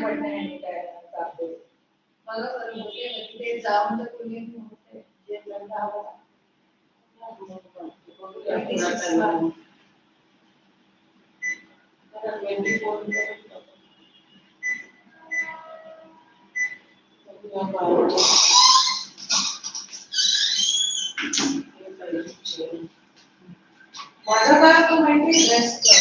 बंदे पडणे आणि काय चालते मला तर ते जाऊन तर कोणी नव्हते जे लंडा आला माझा काय तो माहिती बेस्ट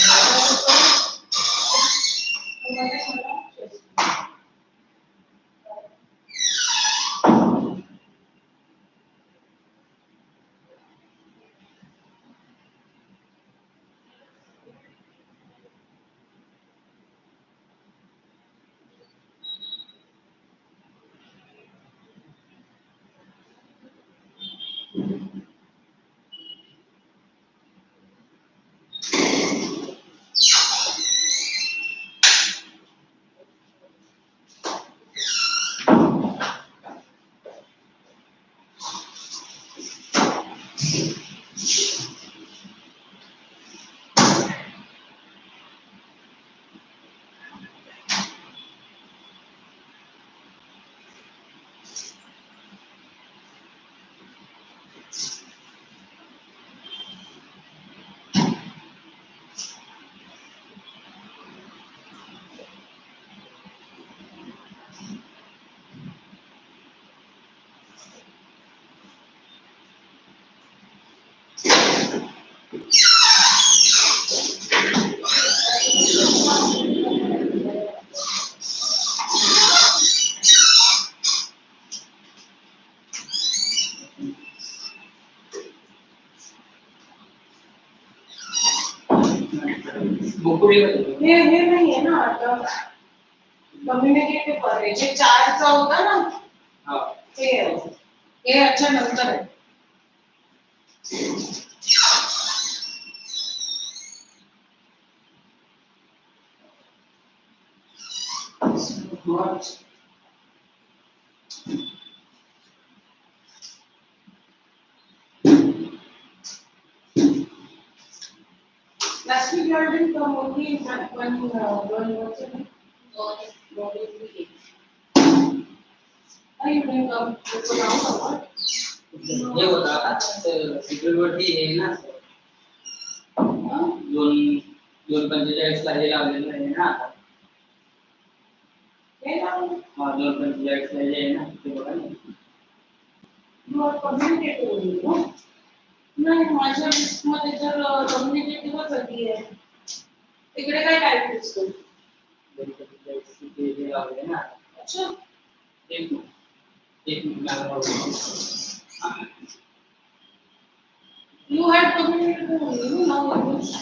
हे नहीं है ना आता कम्युनिकेटिव पर है जे 4 चा होता ना हां हे अच्छा नंतर है Last week you already come only one person. Are you doing to now or what? ये होता है सिक्योरिटी है ना दोन 45 ला हे लावलेलं आहे ना आता हे लावलं हां 45 ला हे आहे ना ते बघा ना you are communicative no नाही माझ्या लिस्ट मध्ये तर कम्युनिकेटिव्हच होती आहे तिकडे काय टाइप दिसतो 45 हे लावले ना अच्छा एक minute you had communicative only now English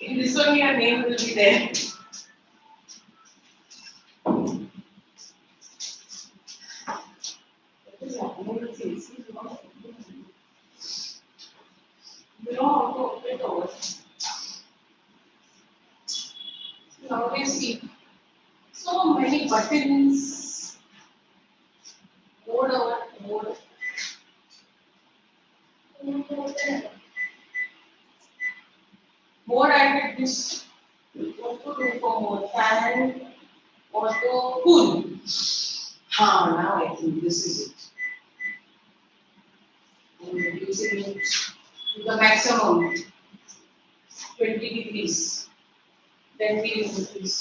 in this one your name will be there now you see so many buttons mode over mode mode I did this what to do for mode fan auto cool now I think this is it I'm reducing it to the maximum 20 degrees then we increase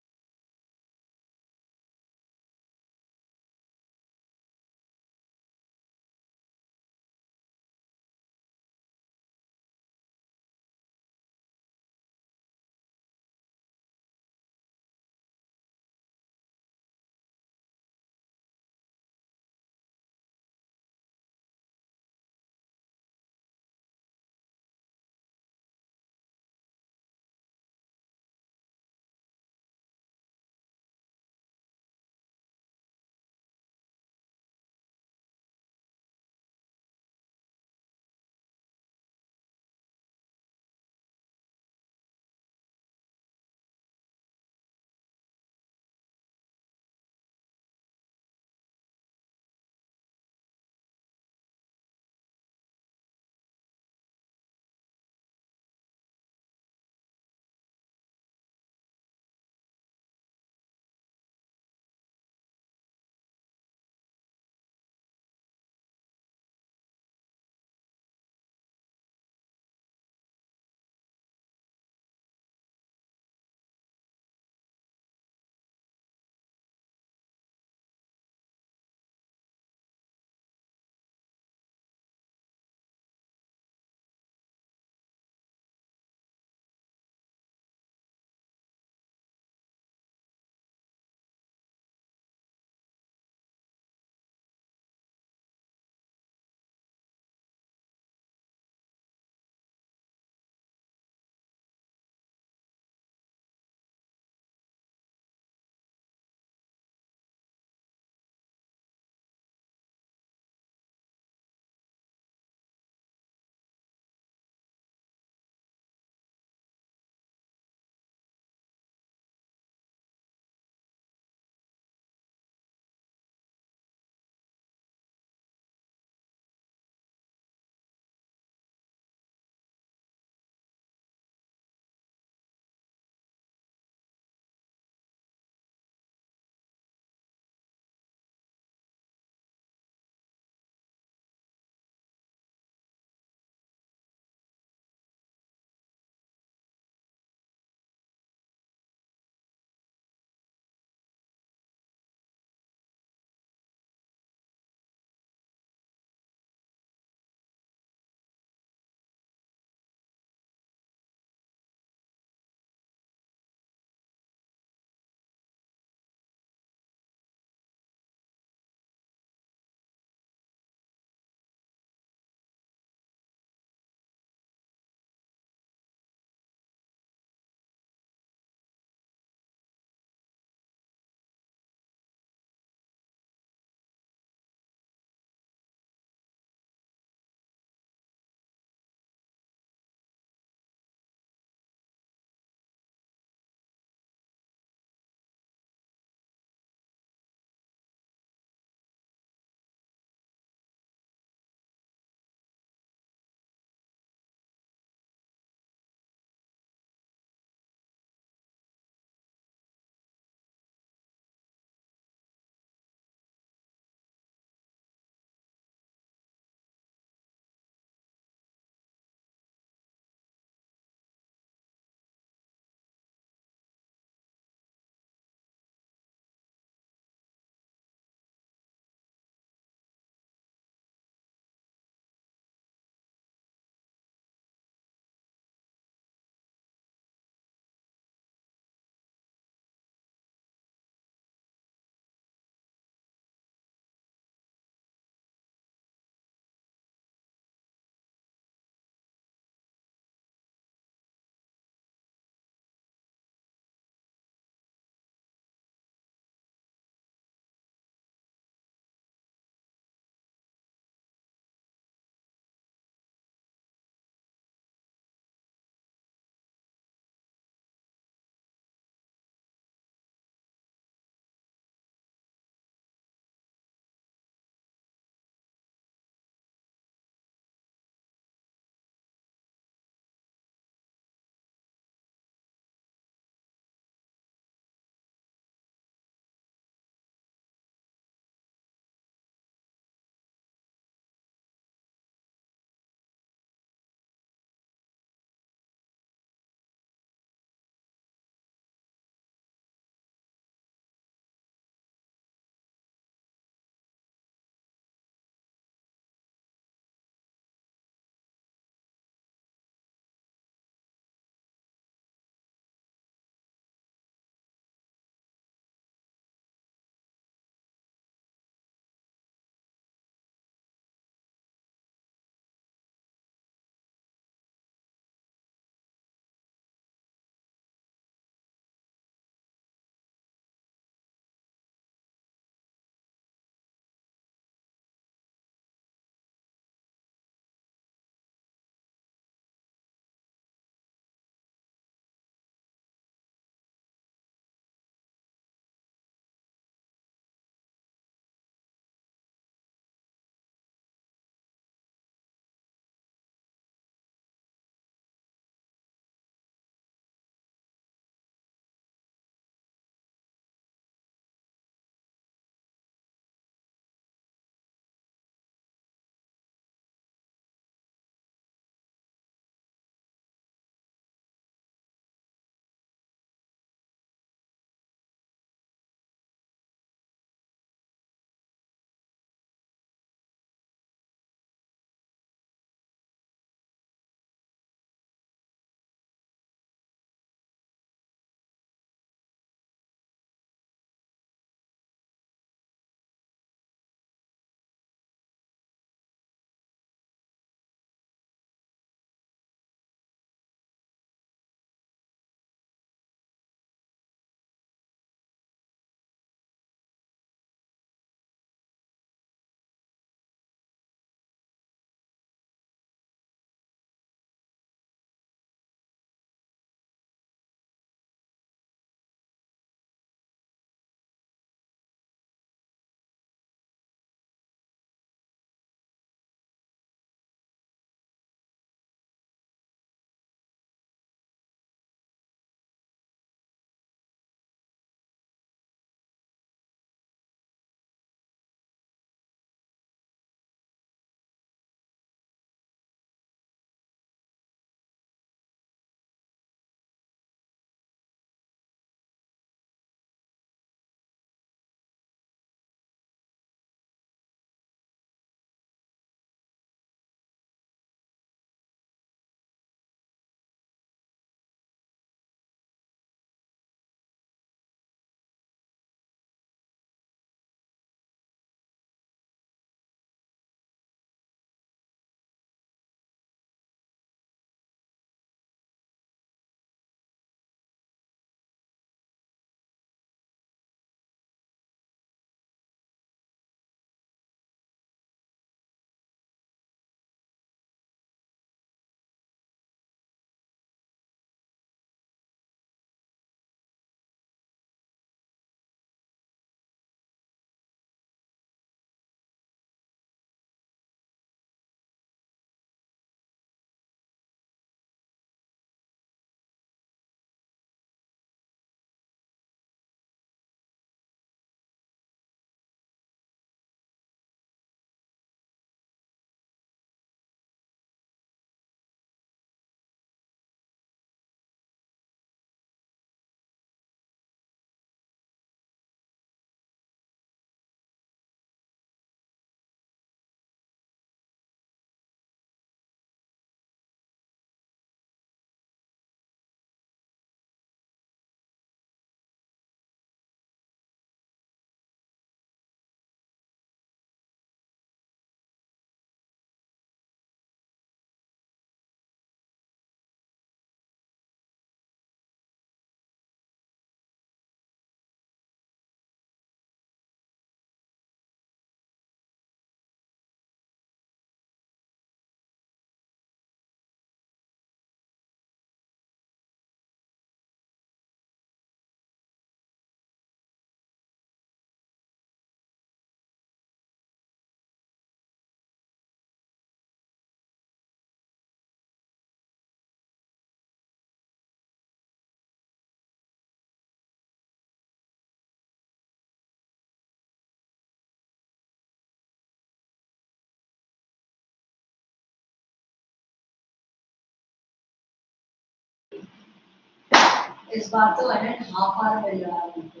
इस बार तो 1.5 our मिल रहा है हमको।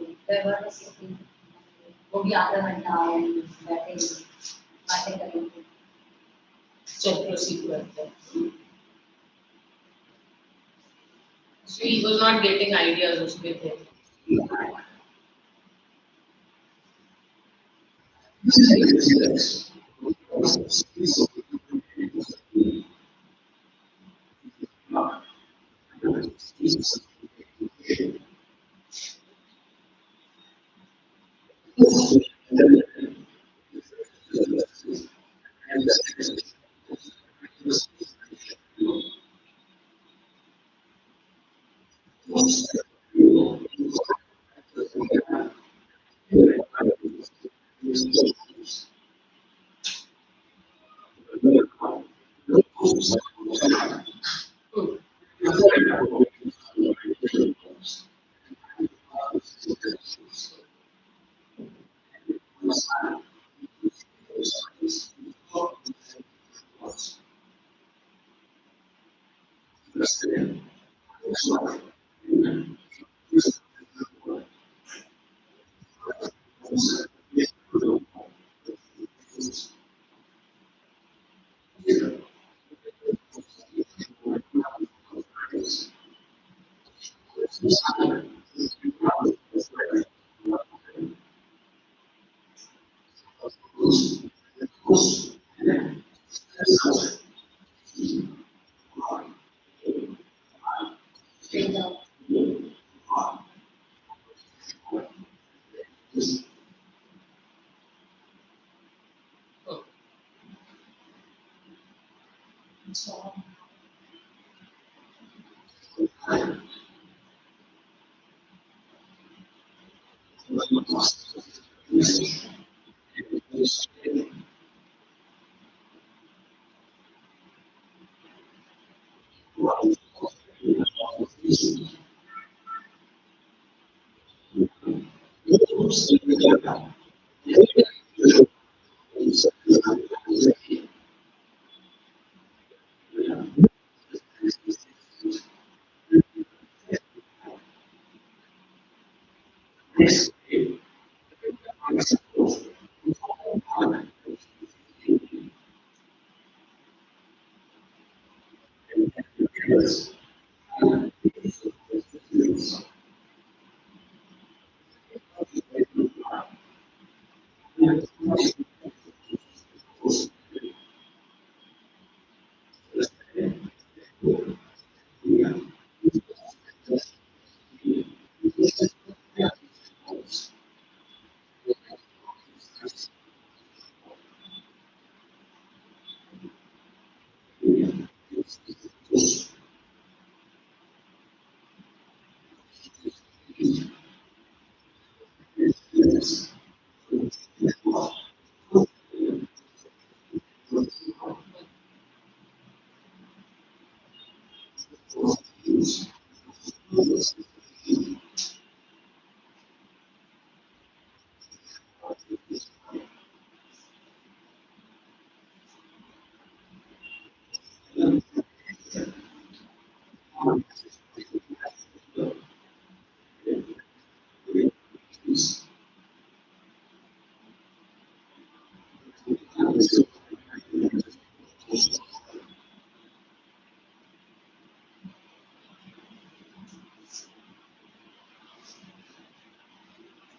वो भी आधा घंटा बैठेंगे बातें करेंगे। चल प्रोसीड करते हैं। So he was not getting ideas उसमें थे।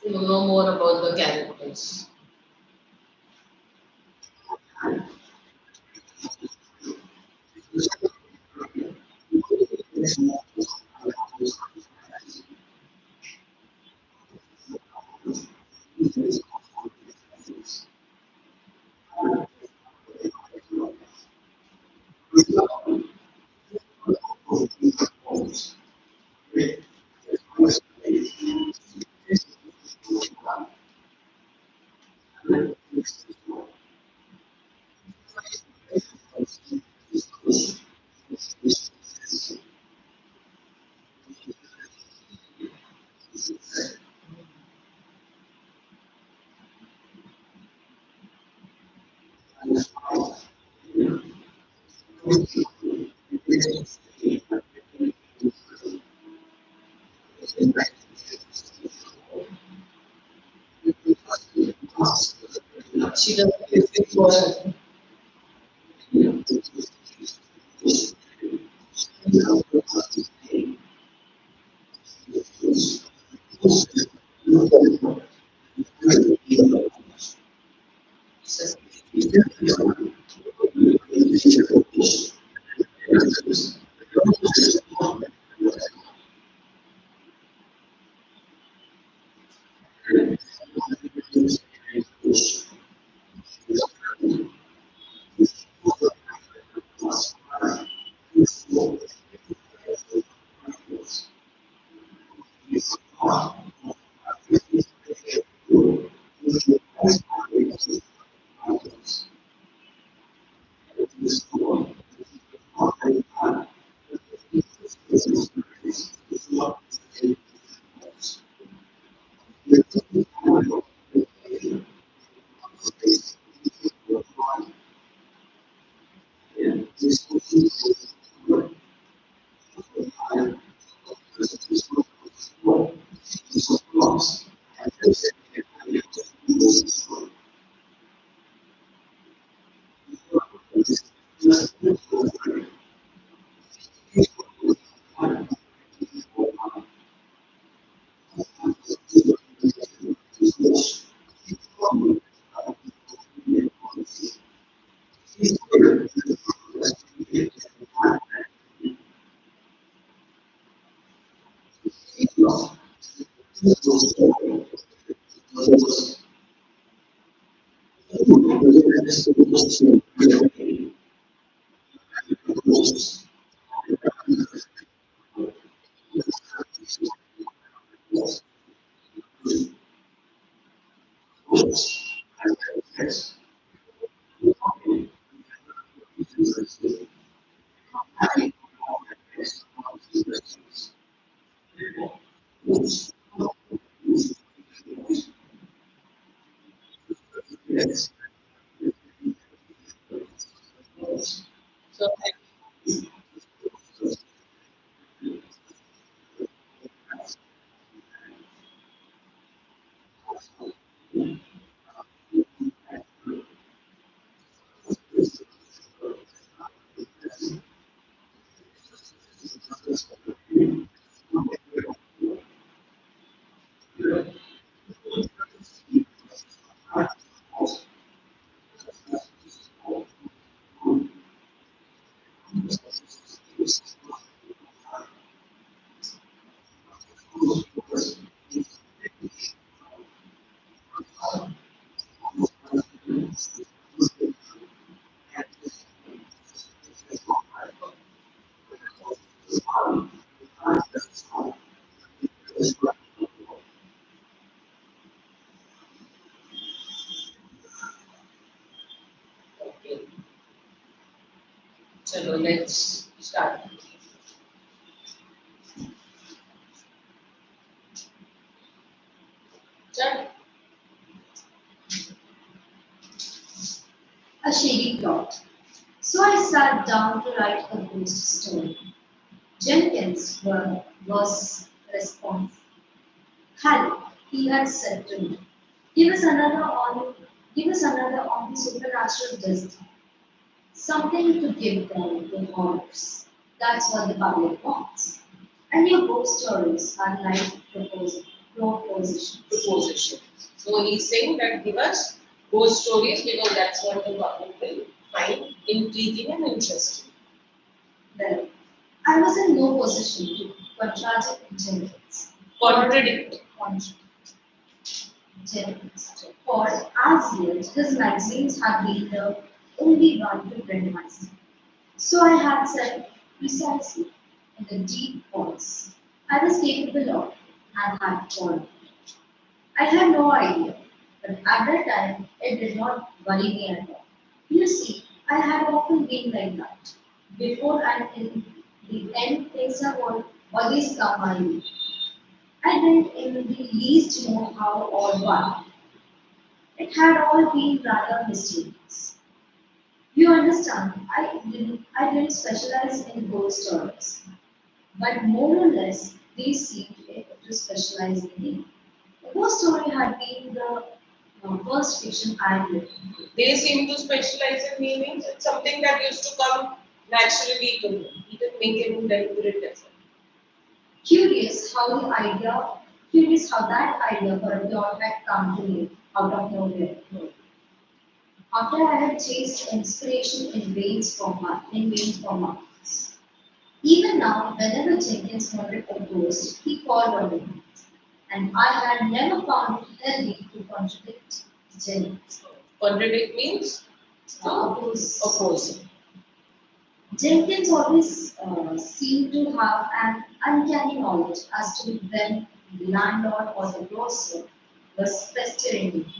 To know more about the characters. She doesn't. So okay, so let's start. Start. A shady plot. So I sat down to write a ghost story. Was response. Hello, he had said to me. Give us another on give us another on the supernatural disc. Something to give them to horrors. That's what the public wants. And your ghost stories are like propositions. Proposition. So he's saying that give us ghost stories because that's what the public will find intriguing and interesting. Well, I was in no position to contradict Jenkins. Contradict. Contradict Jenkins. For as yet, his magazines have been the only one to print myself. So I had said precisely in the deep voice I was capable of and had told. I had no idea, but at that time it did not worry me at all. You see, I had often been like that. Before and in the end, things have always come my way. I didn't in the least know how or why. It had all been rather mysterious. You understand, I didn't specialize in ghost stories, but more or less they seemed to specialize in it. The ghost story had been the first fiction I had written. They seem to specialize in meanings. It's something that used to come naturally to him. He didn't make any deliberate effort. Curious how the idea, curious how that idea for a plot had come to me out of nowhere. After I had chased inspiration in veins for months. Even now, whenever Jenkins wanted a ghost, he called on me, and I had never found it healthy to contradict Jenkins. Contradict means Oppose. oppose. Jenkins always seemed to have an uncanny knowledge as to when the landlord or the grocer was pestering me,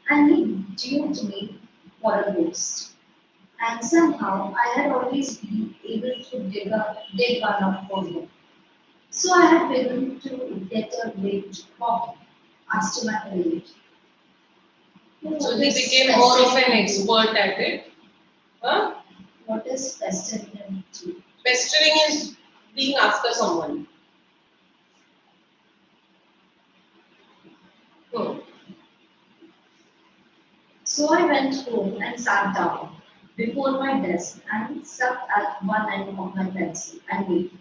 and he duped me for a ghost. And somehow I had always been able to dig one up for him. So I had begun to get a bit cocky as to my ability. So he became more of an expert at it. Huh? What is pestering? Pestering is being after someone. Hmm. So I went home and sat down before my desk and stuck at one end of my pencil and waited.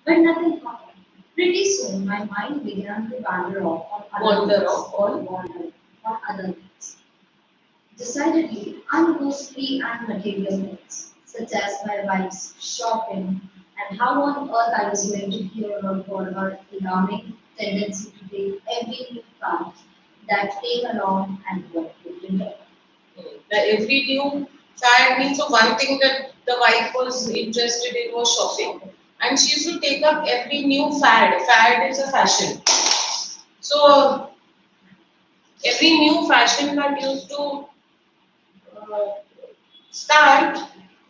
But nothing happened. Pretty soon my mind began to wander off on other things. Decidedly unghostly and material things, such as my wife's shopping and how on earth I was going to cure her for her alarming tendency to take every new card that came along and work with her. Every new fad means, so one thing that the wife was interested in was shopping, and she used to take up every new fad. Fad is a fashion. So every new fashion that used to uh, start,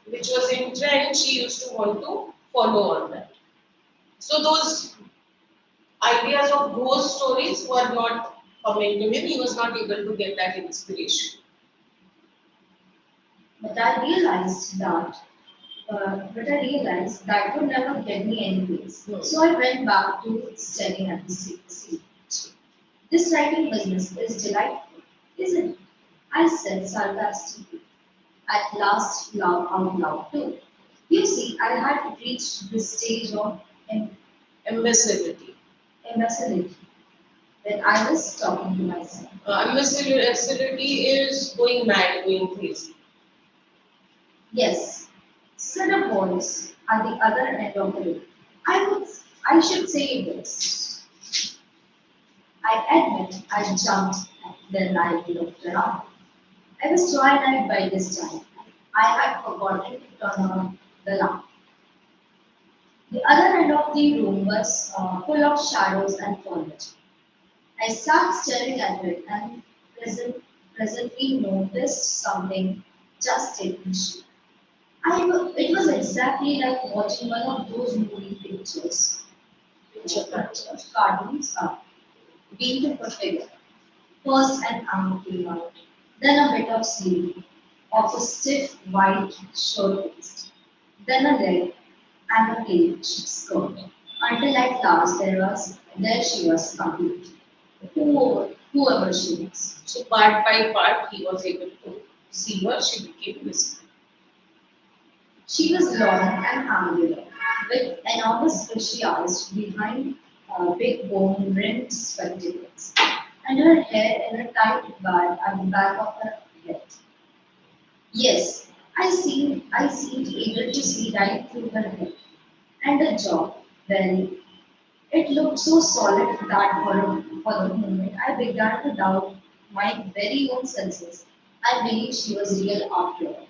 which was in trend, she used to want to follow on that. So those ideas of ghost stories were not coming to him. He was not able to get that inspiration. But I realized that would never get me anyways. No. So I went back to studying at the CBSE. This writing business is delightful, isn't it? I said sarcastically. At last, laugh out loud too. You see, I had reached this stage of im- Imbecility. imbecility when I was talking to myself. Imbecility is going mad, going crazy. Yes, said a voice at the other end of the room. I should say it is. I admit I jumped and then I looked around. I was twilight by this time. I had forgotten to turn on the lamp. The other end of the room was full of shadows and furniture. I sat staring at it and presently noticed something just taking shape. It was exactly like watching one of those movie pictures. Cartoons are being to put together. First an arm came out, then a bit of sleeve of a stiff white shirt waist, then a leg and a page skirt, until at last there she was complete. Whoever she was. So part by part, he was able to see her. She became visible. She was long and angular, with enormous fishy eyes behind big bone rimmed spectacles, and her hair in a tight band at the back of her head. Yes, I seemed able to see right through her head. And the jaw, well, it looked so solid that for the moment I began to doubt my very own senses. I believed she was real after all.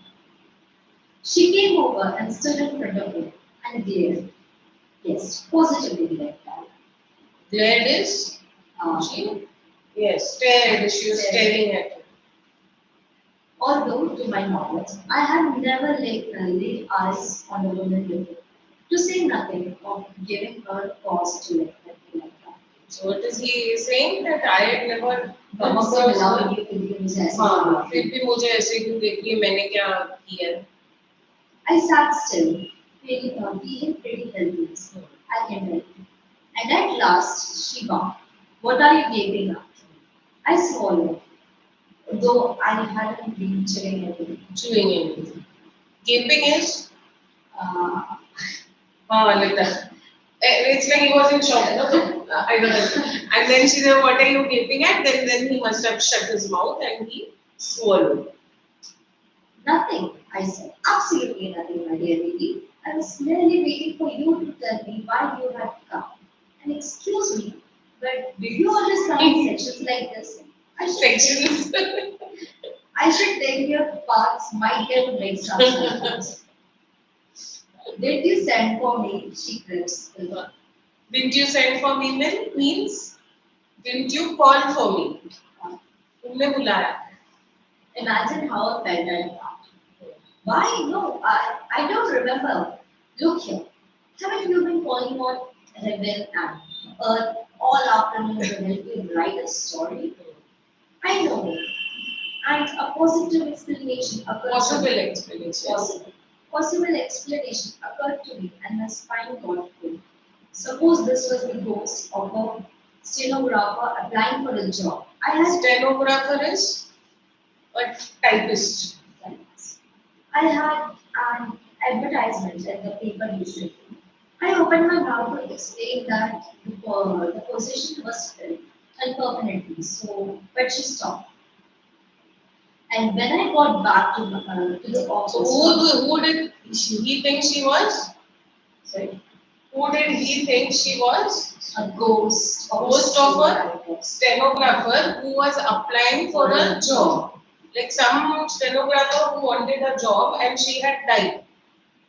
She came over and stood in front of me and glared. Yes, positively glared. Glared is she? Yes, stared. She was staring at him. Although, to my knowledge, I had never laid eyes on a woman before, to say nothing of giving her cause to look at me like that. So what is he saying that I had never कमर से मिला और ये कभी कभी मुझे ऐसा हाँ लगा। फिर भी मुझे ऐसे क्यों देख रही है मैंने क्या किया है? I sat still, feeling pretty helpless. I can tell you. And at last she bowed. What are you gaping at? I swallowed, though I hadn't been chewing anything. Chewing anything. Gaping is Uh, like that. It's like he was in shock. No? I don't know. And then she said, "What are you gaping at?" Then he must have shut his mouth and he swallowed. Nothing, I said. Absolutely nothing, my dear lady. I was merely waiting for you to tell me why you had come. And excuse me, but do you always come in sections like this? I should Sections. I should tell your paths might get mixed up sometimes. Did you send for me? She crisps. Didn't you send for me means? Didn't you call for me? तुमने बुलाया. Imagine how I felt at that. Why? No, I don't remember. Look here. Haven't you been calling on Rebel and Earth all afternoon to help you write a story? I know. And a positive explanation occurred Possible to me. explanation. Possible explanation occurred to me and my spine got cold. Suppose this was the ghost of a stenographer applying for a job. I had Stenographer is a typist. I had an advertisement in the paper recently. I opened my mouth to explain that the position was filled and permanently, but she stopped. And when I got back to the So office, who did he think she was? sorry, Who did he think she was? a ghost A ghost of a stenographer who was applying for a job. Like some stenographer who wanted a job and she had died.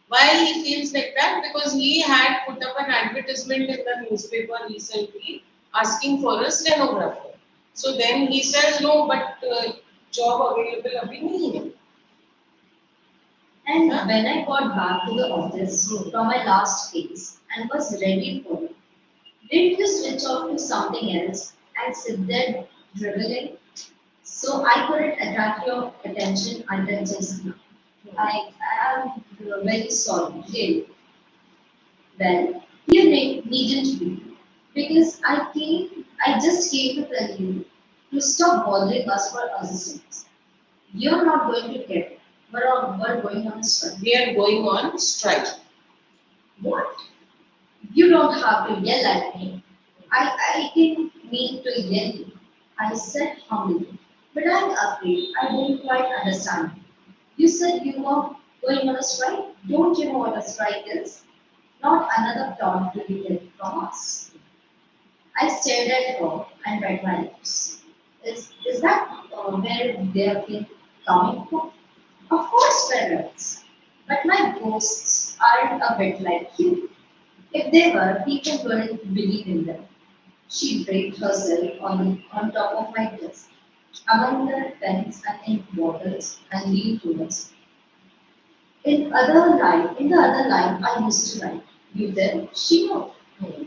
Why he feels like that? Because he had put up an advertisement in the newspaper recently asking for a stenographer. So then he says, no, but job available abhi nahi hai. And when I got back to the office from my last phase and was ready for it, did you switch off to something else and sit there dribbling? So I couldn't attract your attention until just now. I am very sorry, really. Well, you needn't be, because I just came to tell you to stop bothering us for assistance. You're not going to get it. We're going on a strike. We are going on strike. What? You don't have to yell at me. I didn't mean to yell you. I said humbly, but I'm afraid I didn't quite understand. You said you were going on a strike? Don't you know what a strike is? Not another taunt to be taken from us. I stared at her and read my lips. Is that where they've been coming from? Of course, parents. But my ghosts aren't a bit like you. If they were, people wouldn't believe in them. She draped herself on top of my desk, among the pens and ink bottles, and leaned towards me. In the other line, I used to write. You did? She know.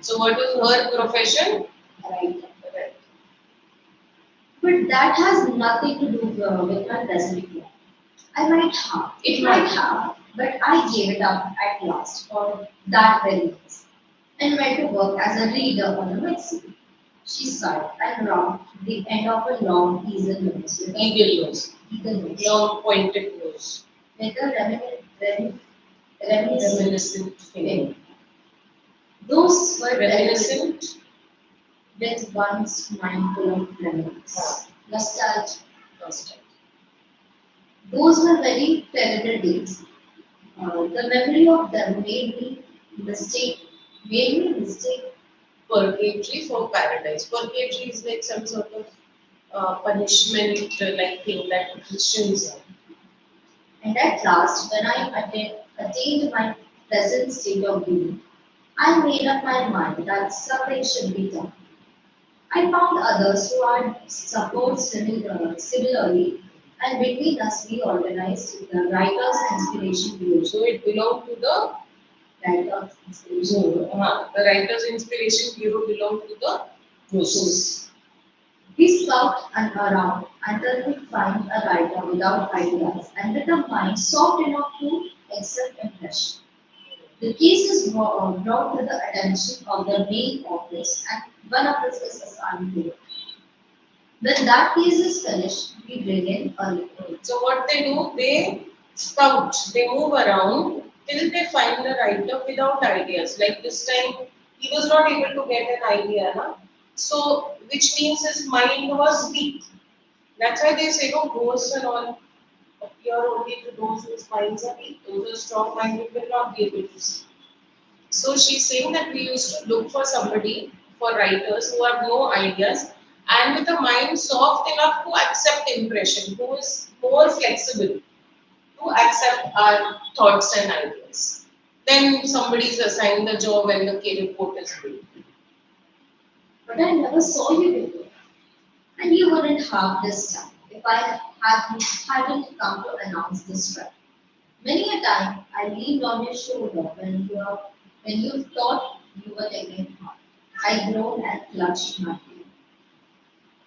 So what is her profession? Right. But that has nothing to do with my present life. I might have. It might have, but I gave it up at last for that very reason and went to work as a reader on a magazine. She sighed and rubbed the end of a long eagle nose with Eagle nose. eagle nose Long pointed nose. with a reminiscent Reminiscent feeling. Those were Reminiscent. with one's mind full of memories. Nostalgia. Nostalgia. Those were very terrible days. The memory of them mistake, made me mistake. Purgatory for paradise. Purgatory is like some sort of punishment like thing that Christians have. And at last, when I attained my present state of being, I made up my mind that something should be done. I found others who had suffered similarly, and between us we organized the Writers' Inspiration Bureau. So it belonged to the Writers' Inspiration Bureau. the Writers' Inspiration Bureau belonged to the Ghosts. We scout and around until we find a writer without ideas and with a mind soft enough to accept impression. The case is brought to the attention of the main office and one of us is assigned to it. When that case is finished, we bring in a report. So what they do, they scout, they move around till they find the writer without ideas. Like this time, he was not able to get an idea, na? So which means his mind was weak. That's why they say, no, ghosts and all appear only to those whose minds are weak. Those who are strong minded will not be able to see. So she's saying that we used to look for somebody, for writers who have no ideas and with a mind soft enough to accept impression, who is more flexible to accept our thoughts and ideas. Then somebody is assigned the job and the K report is built. But I never saw you before. And you wouldn't have this time if I hadn't come to announce this trip. Many a time I leaned on your shoulder when you thought you were taking harm. I groaned and clutched my feet.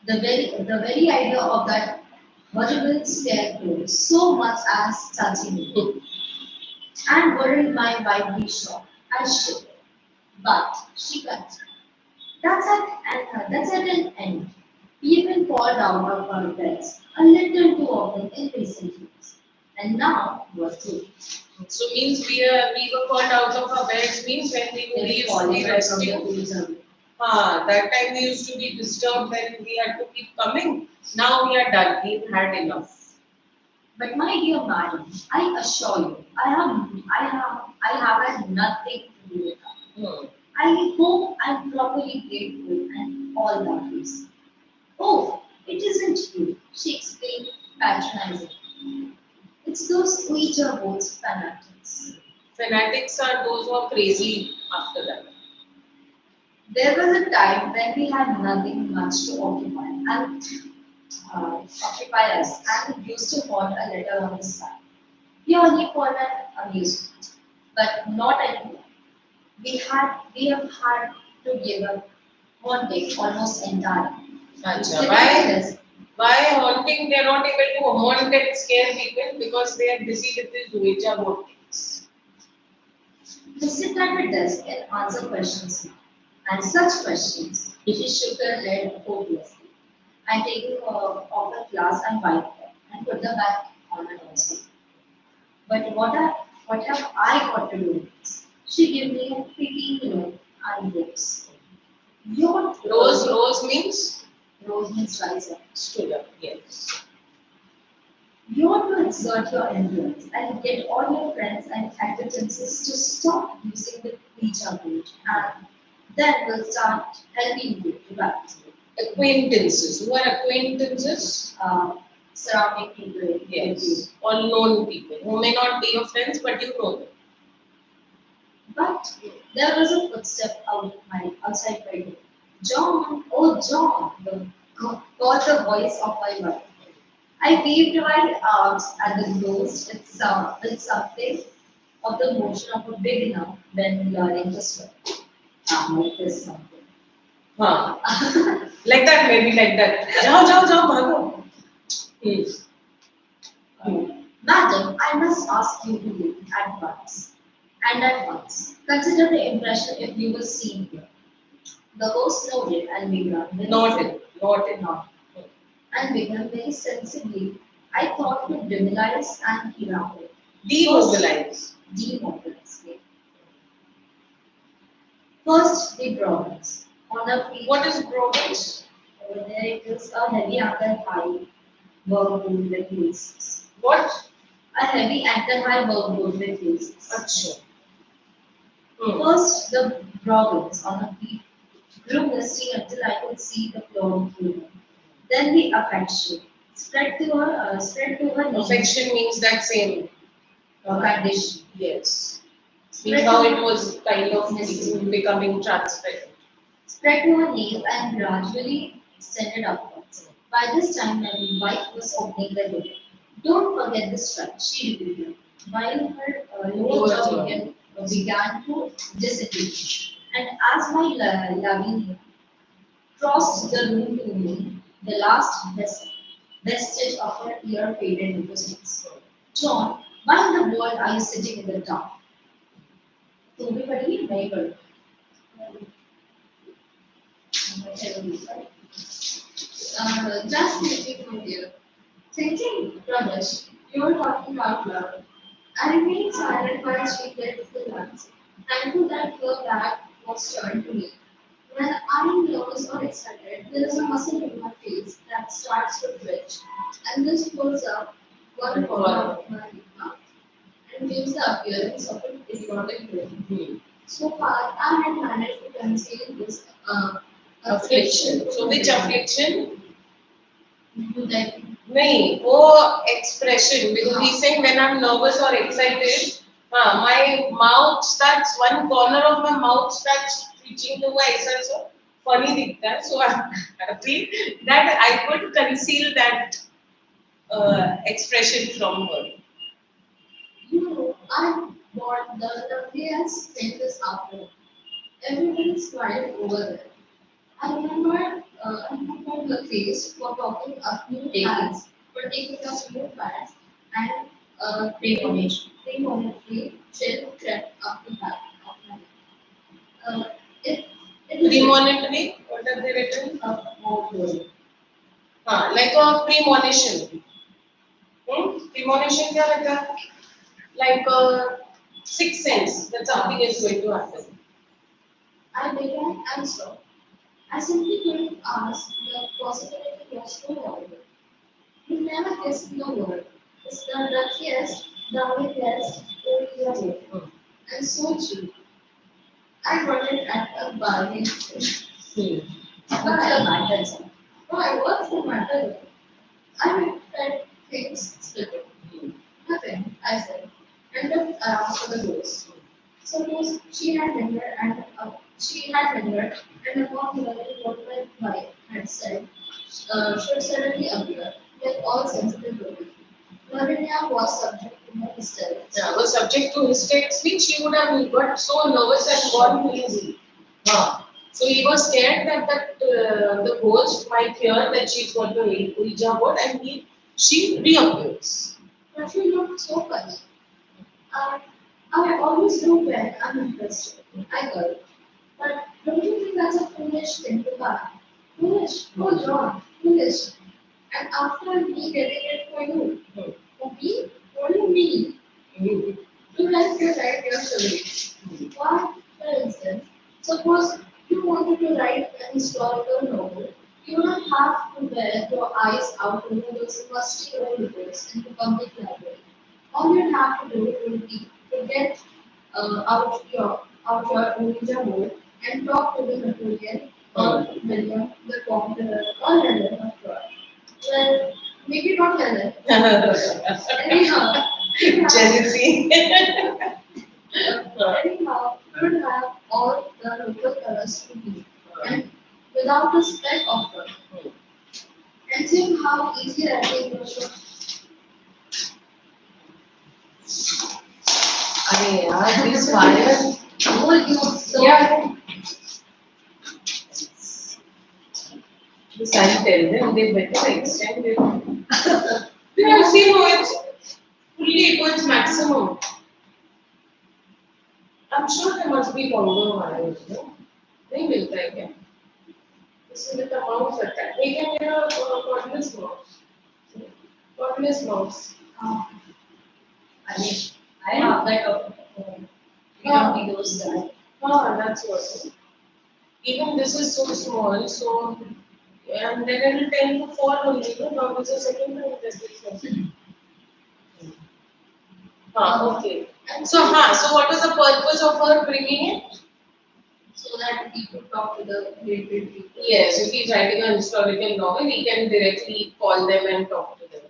The very idea of that horrible scarecrow so much as touching me and worried my wife be shocked. I shivered. But she continued. That's at an end. We even called out of our beds a little too often in recent years. And now we're through. So means we were called out of our beds means when we used to be resting. That time we used to be disturbed when we had to keep coming. Now we are done. We've had enough. But my dear madam, I assure you, I have had nothing to do with that. Hmm. I hope I'm properly grateful and all that is. Oh, it isn't you, she explained patronizingly. It's those Ouija boards fanatics. Fanatics are those who are crazy after that. There was a time when we had nothing much to occupy us and used to hold a letter on the side. Purely for an amusement, but not anymore. We have had to give up haunting almost entirely. Acha, Why? why haunting? They are not able to haunt and scare people because they are busy with these Ouija board things. To sit at a desk and answer questions now. And such questions, she shook her head hopelessly. And taking her off her class and wiped her and put them back on her also. But what have I got to do with this? She gave me a pretty note and rose. Your Rose means rose means rise up. stood up. Yes. You want to exert your influence and get all your friends and acquaintances to stop using the Ouija board, and then we'll start helping you to practice it. Acquaintances. Who are acquaintances? Surrounding people. Yes. All known people who may not be your friends, but you know them. But there was a footstep outside my door. John, oh John, called the voice of my wife. I waved my arms at the ghost with something of the motion of a beginner when learning to swim. Like this something. Huh. Like that, maybe like that. Jao, bhago. Madam, I must ask you to leave at once. And at once. Consider the impression if you were seen here. The host nodded and began Noted. and began very sensibly. I thought to demoralize and evaporate. Demobilize. Demobilize. First, the Brahmins. On a feet. What is progress? Over there it is a heavy anchor high workboard with laces. What? A heavy anchor high workboard with laces. Acha. First, the Brahmins on a feet grew misty until I could see the floor through them. Then the affection spread to her knees. Affection means that same Condition. Yes. Means how it was kind of becoming transparent. Spread to her knees and gradually extended upwards. By this time, my wife was opening the door. Don't forget the strap, she repeated, while her lower jaw began to dissipate. And as my Lavinia crossed the room to me, the last vestige of her ear faded into space. John, why in the world are you sitting in the dark? तो भी पढ़ी नहीं पढ़ी just thinking from here. Thinking, Ramesh, you're talking out loud. I remained silent while she did the dance. Thankful that her back was turned to me. When I'm nervous or excited, there is a muscle in my face that starts to twitch, and this pulls up one corner of my mouth and gives the appearance of an idiotic grin. So far, I had managed to conceal this Affliction. So which affliction? like नहीं, वो expression. Because he's saying when I'm nervous or excited, my mouth starts, one corner of my mouth starts twitching to ऐसा so funny दिखता है. So I'm happy that I could conceal that expression from her. I bought the loveliest thing this afternoon. Everybody smiled over there. I remember the face for talking up new plans, for taking up new plans, and premonitory chill crept up the back of my neck. It is Premonitory, what have they written? Like a premonition. Premonition क्या रहता है? Like a sixth sense that something is going to happen. I began and stopped. I simply couldn't ask the possibility was so horrible. You never guessed the word. It's the luckiest, darlingest, only Hmm. and so cheap. I got it at a bargain sale. What's the matter, sir? Why, what's the matter? I felt things slipping. Nothing, I said, and looked around for the doors. Suppose she had lingered, and upon hearing what my wife had said, should suddenly appear, like all sensitive women. Lavinia was subject to my hysterics. Yeah, was subject to hysterics, which she would have got so nervous and gone crazy. So he was scared that the ghost might hear that she's got the Ouija board and she reappears. But she looked so funny. Uh, I always do when I'm interested. I go. But don't you think that's a foolish thing to buy? Foolish? Oh, John, foolish. And after me getting it for you. For me? Only me. To help you write your story. Why, for instance, suppose you wanted to write an historical novel, you don't have to wear your eyes out over those musty old books in the public library. All you have to do would be to get out your Ouija board and talk to the Napoleon or William, the Conqueror or Helen of Troy. Well, maybe not Helen. Anyhow, you have, Jealousy. anyhow, you would have all the local colors to be and without a speck of color. And think how easy writing was. अरे यार, this fire. Told you so. Yeah. This I'll tell them they better extend it. Yeah, see, no, it's fully to its maximum. I'm sure there must be longer wires, no? नहीं मिलता है क्या? इसमें तो mouse रहता है. We can get a cordless mouse. Cordless mouse. I mean, I have that of home. You don't need those that. That's what. Even this is so small, so and then it will tend to fall only. No, now it's a second time that this okay. So what was the purpose of her bringing it? So that he could talk to the related people. Yes, if he's writing a historical novel, he can directly call them and talk to them.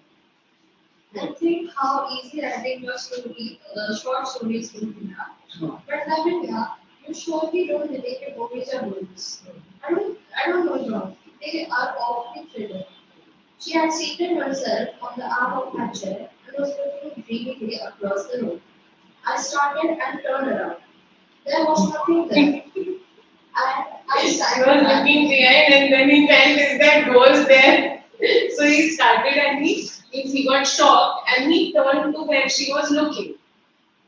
And think how easy writing your story, short stories will be now. But Lavinia, you surely don't relate to Ouija boards. I don't know, John. They are awfully thrilling. She had seated herself on the arm of my chair and was looking dreamily across the room. I started and turned around. There was nothing there. I He sat was back. looking behind and then he felt is that ghost there. So he started and he got shocked and he turned to where she was looking.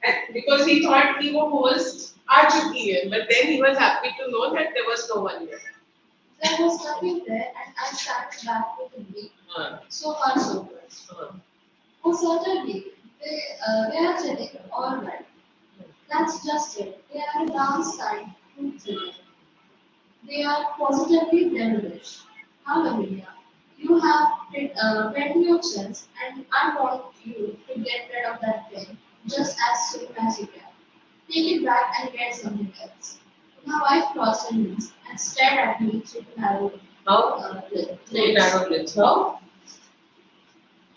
And because he thought he was ghost आ चुकी है, but then he was happy to know that there was no one there. There was nothing there, and I sat back with a week. So far, so good. On Saturday, they are telling all right. That's just it. They are a downside to children. They are positively devilish. Hallelujah. You have plenty of sense, and I want you to get rid of that thing just as soon as you can. Take it back and get something else. My wife crossed her knees and stared at me through the narrow Narrow lips. How?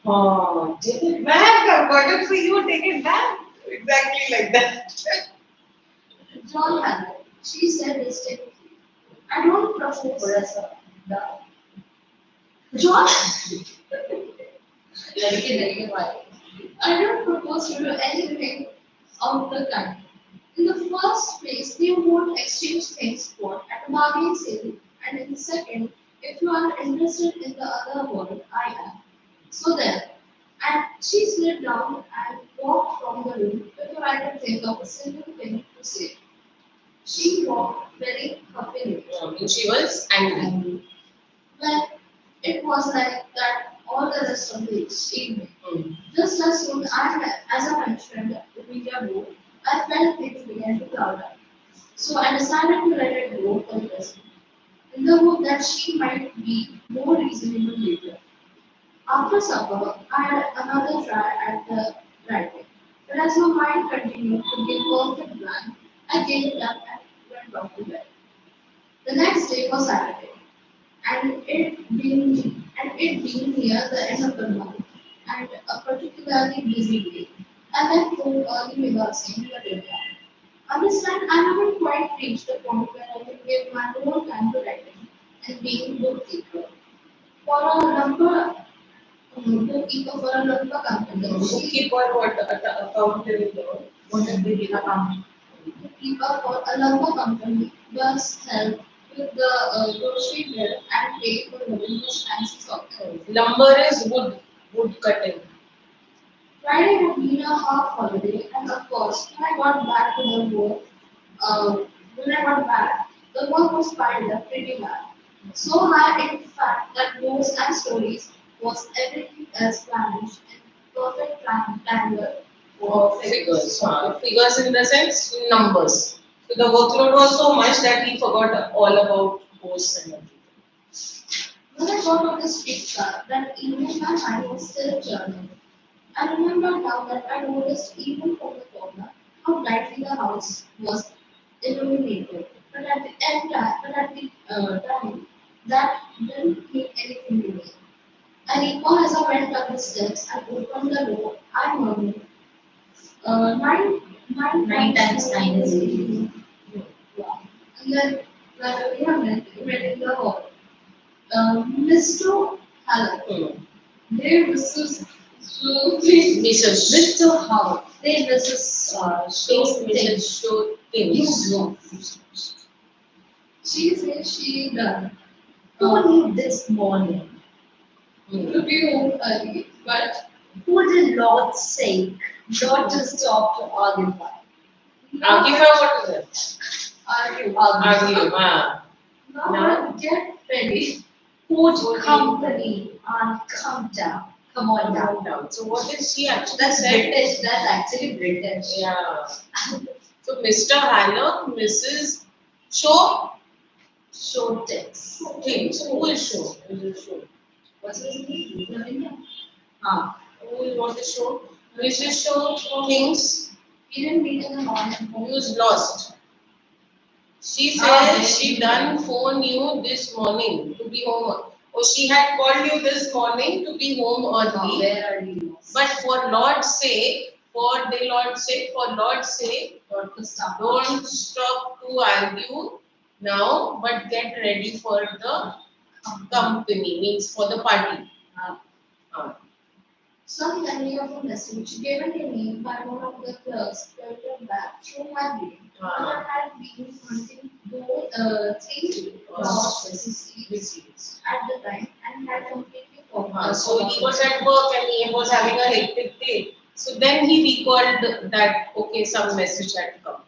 Oh, take it back. I've got it for you. Take it back. Exactly like that. John Hannah, she said distinctly, I don't propose John, I don't propose to do anything of the kind. In the first place, they won't exchange things for at a bargain sale, and in the second, if you are interested in the other world, I am. So then, and she slid down and walked from the room before I could think of a single thing to say. She walked very happily. She was angry. Well, it was like that all the rest of the evening. Just as soon as I mentioned the media board, I felt things began to cloud up. So I decided to let it go for the present, in the hope that she might be more reasonable later. After supper, I had another try at the writing, but as my mind continued to be perfect blank, I gave it up and went off to bed. The next day was Saturday, and it being near the end of the month and a particularly busy day, I left home early without saying a dinner. Understand, I haven't quite reached the point where I can give my whole time to writing and being bookkeeper. For a number bookkeeper for a number company. Bookkeeper what? Accountant. What is the account? Bookkeeper for a lumber company does help with the grocery bill and pay for running this fancy software. Lumber is wood cutting. Friday had been a half holiday, and of course, when I got back, the work was piled up pretty bad. So high, in fact, that notes and stories was everything else vanished in perfect tangle Or figures. Figures in the sense numbers. So the workload was so much that he forgot all about posts and everything. When I got on the streetcar, that evening my mind was still churning. I remember now that I noticed even from the corner how brightly the house was illuminated. But at the time, that didn't mean anything to me. I recall as I went up the steps and opened the door, I murmured, nine times 9 is 18. Wow. And then we have read in the hall. Mr. Hallam. There Mrs. Mr. How? There Mrs. She says she done. Only this morning. To be home early, but for the Lord's sake, not to stop to argue. Argue, what is it? Argue. Now get ready. Put company and come down. Come on down. So what is she actually That's said? British. That's actually British. Yeah. So Mr. Hannah, Mrs. Shaw. Show text. Things. Who is Shaw? Who is Shaw? What's his name? Who is what is Shaw? Mrs. Shaw things. He didn't meet in the morning. Who is lost? She said she done phone you this morning to be home. Oh, she had called you this morning to be home early. Where are you? But for Lord's sake, don't stop to argue now, but get ready for the company, means for the party. Some memory of a message given to me by one of the clerks filtered back through my brain. I had been hunting those three lost receipts at the time and had completely forgotten. So he was at work and he was having a hectic day. So then he recalled that, okay, some message had come.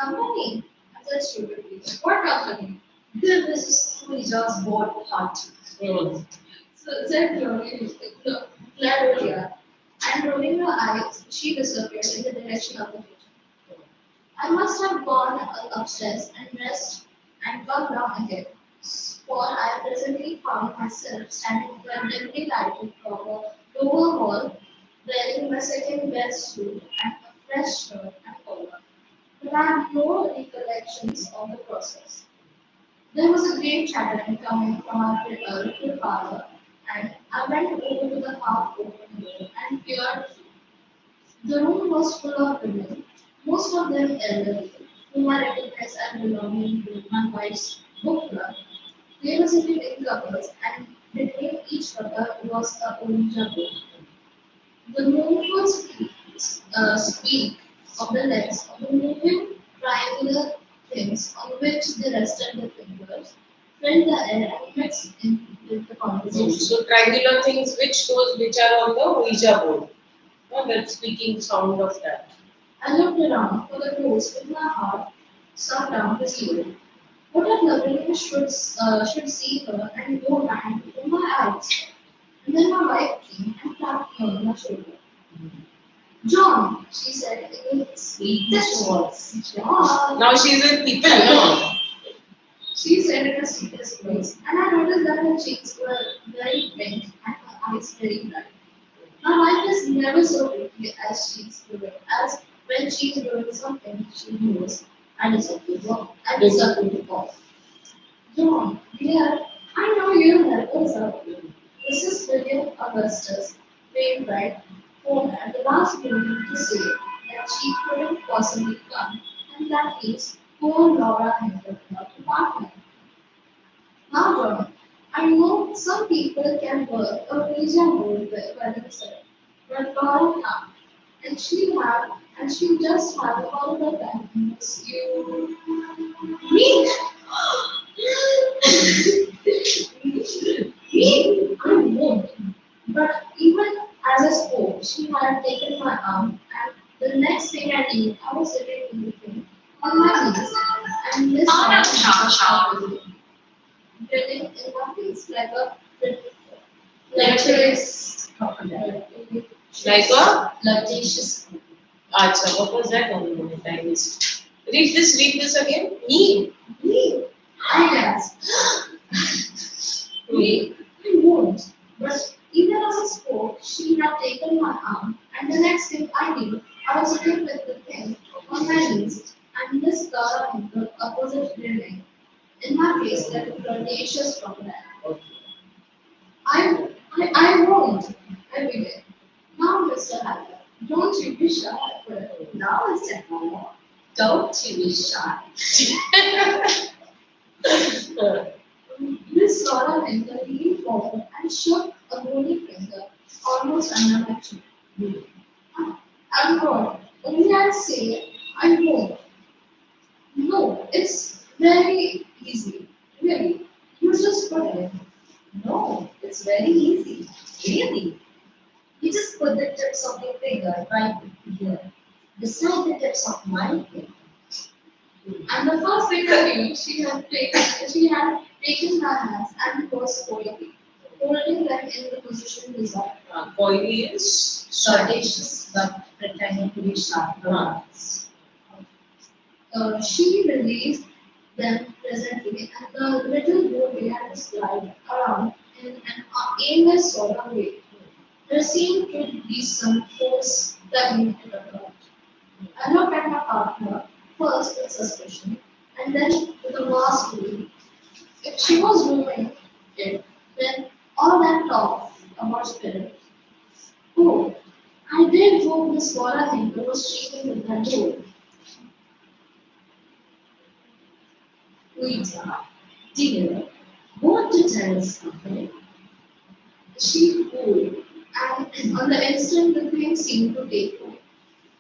Company? I said stupidly. What company? This is who just bought hot. Mm. So said Claudia, and rolling her eyes, she disappeared in the direction of the kitchen. I must have gone upstairs and dressed and come down again, for I presently found myself standing in the dimly lighted lower hall, wearing my second best suit and a fresh shirt and collar. But I have no recollections of the process. There was a great chattering coming from our little parlor, and I went over to the half open door and peered through. The room was full of women, most of them elderly, whom I recognized as belonging to my wife's book club. They were sitting in couples, and between each couple was a Ouija board. The mournful speak of the legs of the moving triangular things on which they rested their fingers, filled the air and mixed in with the conversation. So triangular things, which are on the Ouija board. No, that speaking sound of that. I looked around for the clothes with my heart stuck down his ear. What a loveliness should see her and go hand before my eyes. And then my wife came and clapped me on my shoulder. John, she said in a sweetest voice. John. Now she's with people, no? She said in a sweetest voice, and I noticed that her cheeks were very pink and her eyes very bright. My wife is never so pretty as she is doing, as when she is doing something she knows I deserve to go. I deserve to go. John, dear, I know you help us out. Mrs. William Augustus Wainwright phoned at the last minute to say that she couldn't possibly come, and that means poor Laura Henry not to partner. Now, John, I know some people can work a Ouija board by themselves, but Laura can't. And she just had all the time to miss you. Me? Me? I won't. But even as I spoke, she had taken my arm, and the next thing I knew, I was sitting in the thing on my knees, and this time was grinning in my face like a crocodile. Like a? Flirtatious. Acha, what was that one minute I missed? Read this again. Me. Me? I gasped. Me? I won't. But even as I spoke, she had taken my arm, and the next thing I knew, I was sitting with the thing on my knees, and Miss Clara Hinkel opposite grinning in my face like a flirtatious crocodile. I won't, I began. Now, Mr. Hatter, don't you be shy. Now, Mr. Hatter, don't you be shy. Miss Laura Hinkel leaned forward and shook a bony finger almost under my chin. I'm not. Only I say I won't. No, it's very easy. Really. You just put it. No, it's very easy. Really. You just put the tips of your finger right here, beside the tips of my finger. And the first thing I knew, she had taken my hands and was holding them in the position desired. Coily is Flirtatious, but pretending to be sharp. She released them presently, and the little boat began to slide around in an aimless sort of way. There seemed to be some force tugging it apart. I looked at my partner, first with suspicion, and then with a vast relief. If she was doing it, then all that talk about spirit. Oh, I did hope Miss Laura Hinkel was cheating with that door. Rita, dear, want to tell us something? She cooled, and on the instant the thing seemed to take hold.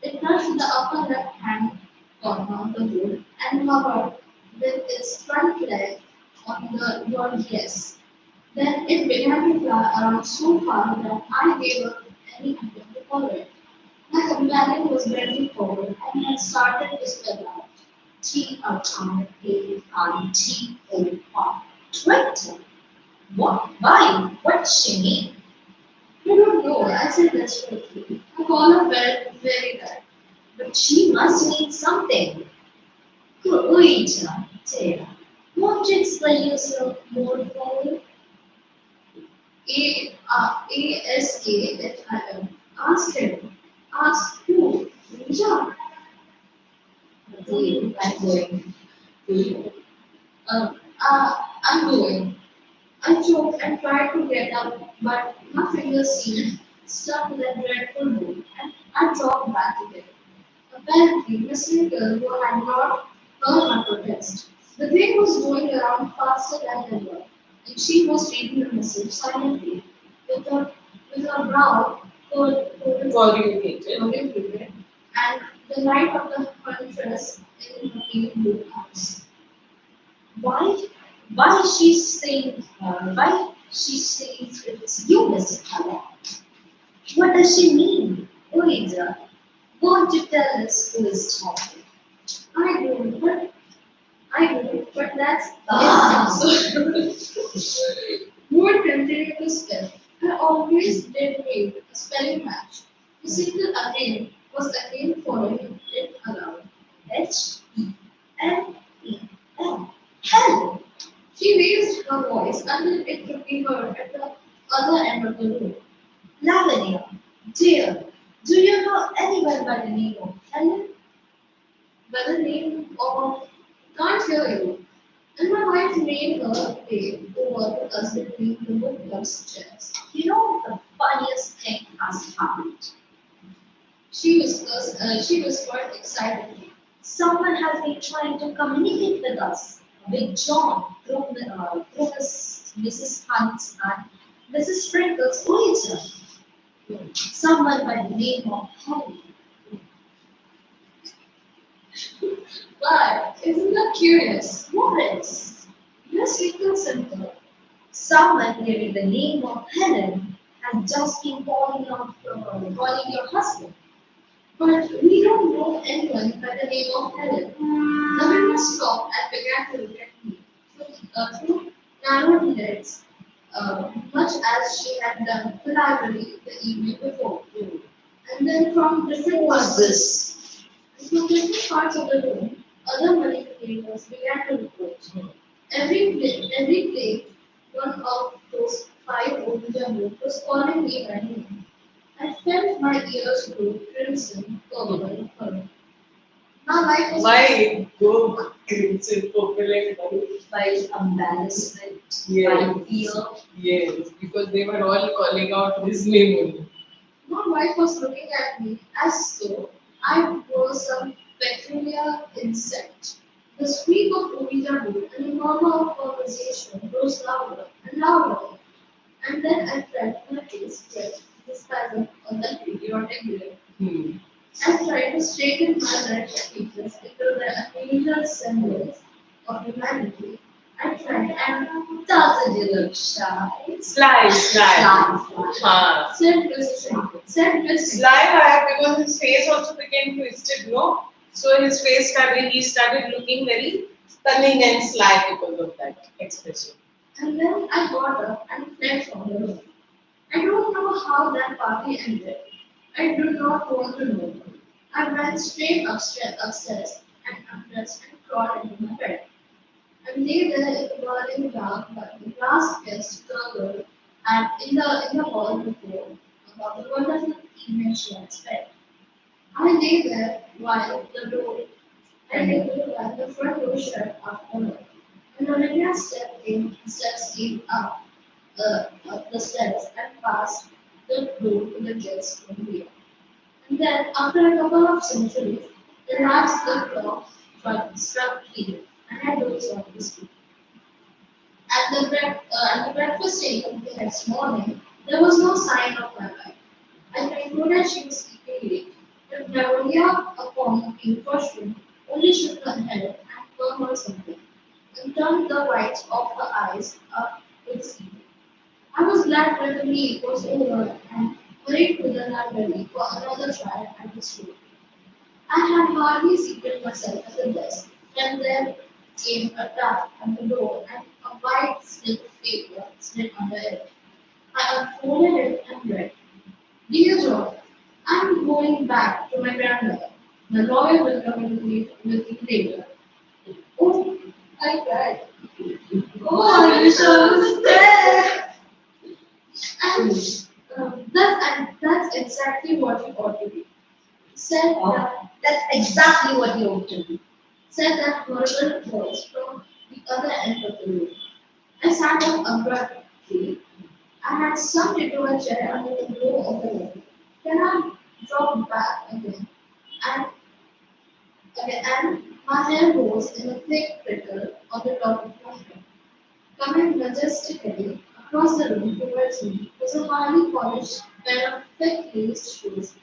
It touched the upper left-hand corner of the board and hovered with its front leg on the word yes. Then it began to fly around so far that I gave up any attempt to follow it. My companion was bending forward and had started to spell out. TRRANTOR. Twitter. What? Why? What does she mean? I don't know. I said desperately. I call her very, very bad. But she must mean something. Wait, Tara. Won't you explain yourself more fully? ASKFIM. Ask him. Ask who? Yeah. I'm going. I'm going. I choked and tried to get up, but my fingers seemed stuck in that dreadful room, and I dropped back again. Apparently, Miss Winkle, who had not heard my protest, the train was going around faster than ever, and she was reading the message silently, with her brow Corrugated. corrugated, and the light of the huntress in her pale blue eyes. Why? Why she says it's you, Mr. Kala? What does she mean? Oida, won't you tell us who is talking? I don't, but that's Moore continued to spell. I always did read a spelling match. The single again was again following it around. H-E-L-E-L. Hell! She raised her voice until it could be heard at the other end of the room. Lavinia, dear, do you know anyone by the name of Helen? By the name of can't hear you. And my wife made her way over to us between the bookshelves chairs. You know the funniest thing has happened. She whispered excitedly. Someone has been trying to communicate with us, with John, through Mrs. Hunt's and Mrs. Sprinkle's waiter. Someone by the name of Harry. But isn't that curious? What is? Yes, little simple. Someone giving the name of Helen has just been calling your husband. But we don't know anyone by the name of Helen. The window stopped and began to look at me through narrowed lids, much as she had done the library the evening before. And then from different parts of the room, other manipulators began to report. Every plate, one of those five old jumbo was calling me by name. I felt my ears grow crimson, purple, and purple. My life was Why go crimson, purple, and white? by embarrassment, Yes. by fear. Yes, because they were all calling out his name only. My wife was looking at me as though I was some peculiar insect. The squeak of Ouija board and the murmur of conversation rose louder and louder, and then I felt my face stretch the spasm of the idiotic grin. Hmm. I tried to straighten my red features into the unusual semblance of humanity. I tried, and doesn't it look shy? Sly, sly. Sly. Said Mrs. Sly because his face also became twisted, no? So he started looking very cunning and sly because of that expression. And then I got up and fled from the room. I don't know how that party ended. I do not want to know. I ran straight upstairs and undressed and crawled into my bed. I lay there in the burning dark, but the last guest gurgled and in the hall before about the wonderful evening she had spent. I lay there while the front door shut after her. And Olivia steps came up the stairs and passed the door to the guest room here. And then, after a couple of centuries, the last the clock struck three, and I dozed off to sleep. At the breakfast table the next morning, there was no sign of my wife. I concluded she was sleeping late, but Bravonia, upon being questioned, only shook her head and murmured something, and turned the whites of her eyes up with sleep. I was glad when the meal was over and hurried to the library for another try at the school. I had hardly seated myself at the desk Then there came a tap at the door and a white slip of paper slid under it. I unfolded it and read, Dear John, I'm going back to my grandmother. The lawyer will come with you later. Oh, I cried. Oh, I wish I was there. And that's exactly what you ought to do. Said that, that's exactly what you ought to do. Said that horrible voice from the other end of the room. I sat up abruptly. I had sunk into a chair under the glow of the lamp. Then I dropped back and my hair rose in a thick prickle on the top of my head. Coming majestically across the room towards me was a highly polished pair of thick laced shoes.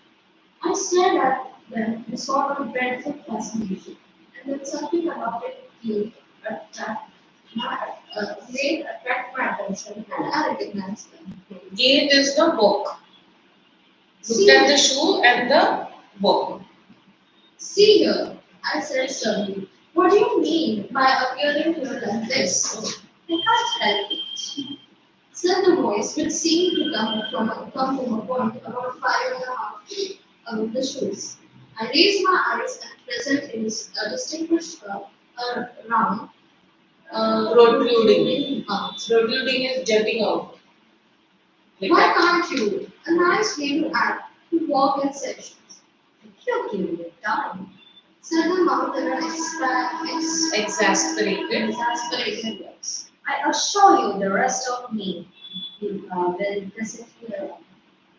I stared at them in sort of dreadful fascination, and then something about it made attract my attention, and I recognized them. Gate is the walk. Looked See, at the shoe and the walk. see here, I said sternly. What do you mean by appearing here like this? I can't help it, said the voice, which seemed to come from a point about 5.5 feet above the shoes. I raised my eyes and presently distinguished a round, Protruding. mouth. Protruding is jutting out. Like Why that. can't you? A nice way to act, to walk in sections. You're giving it time, said the mouth in an Exasperated. exasperated voice. I assure you the rest of me will persevere.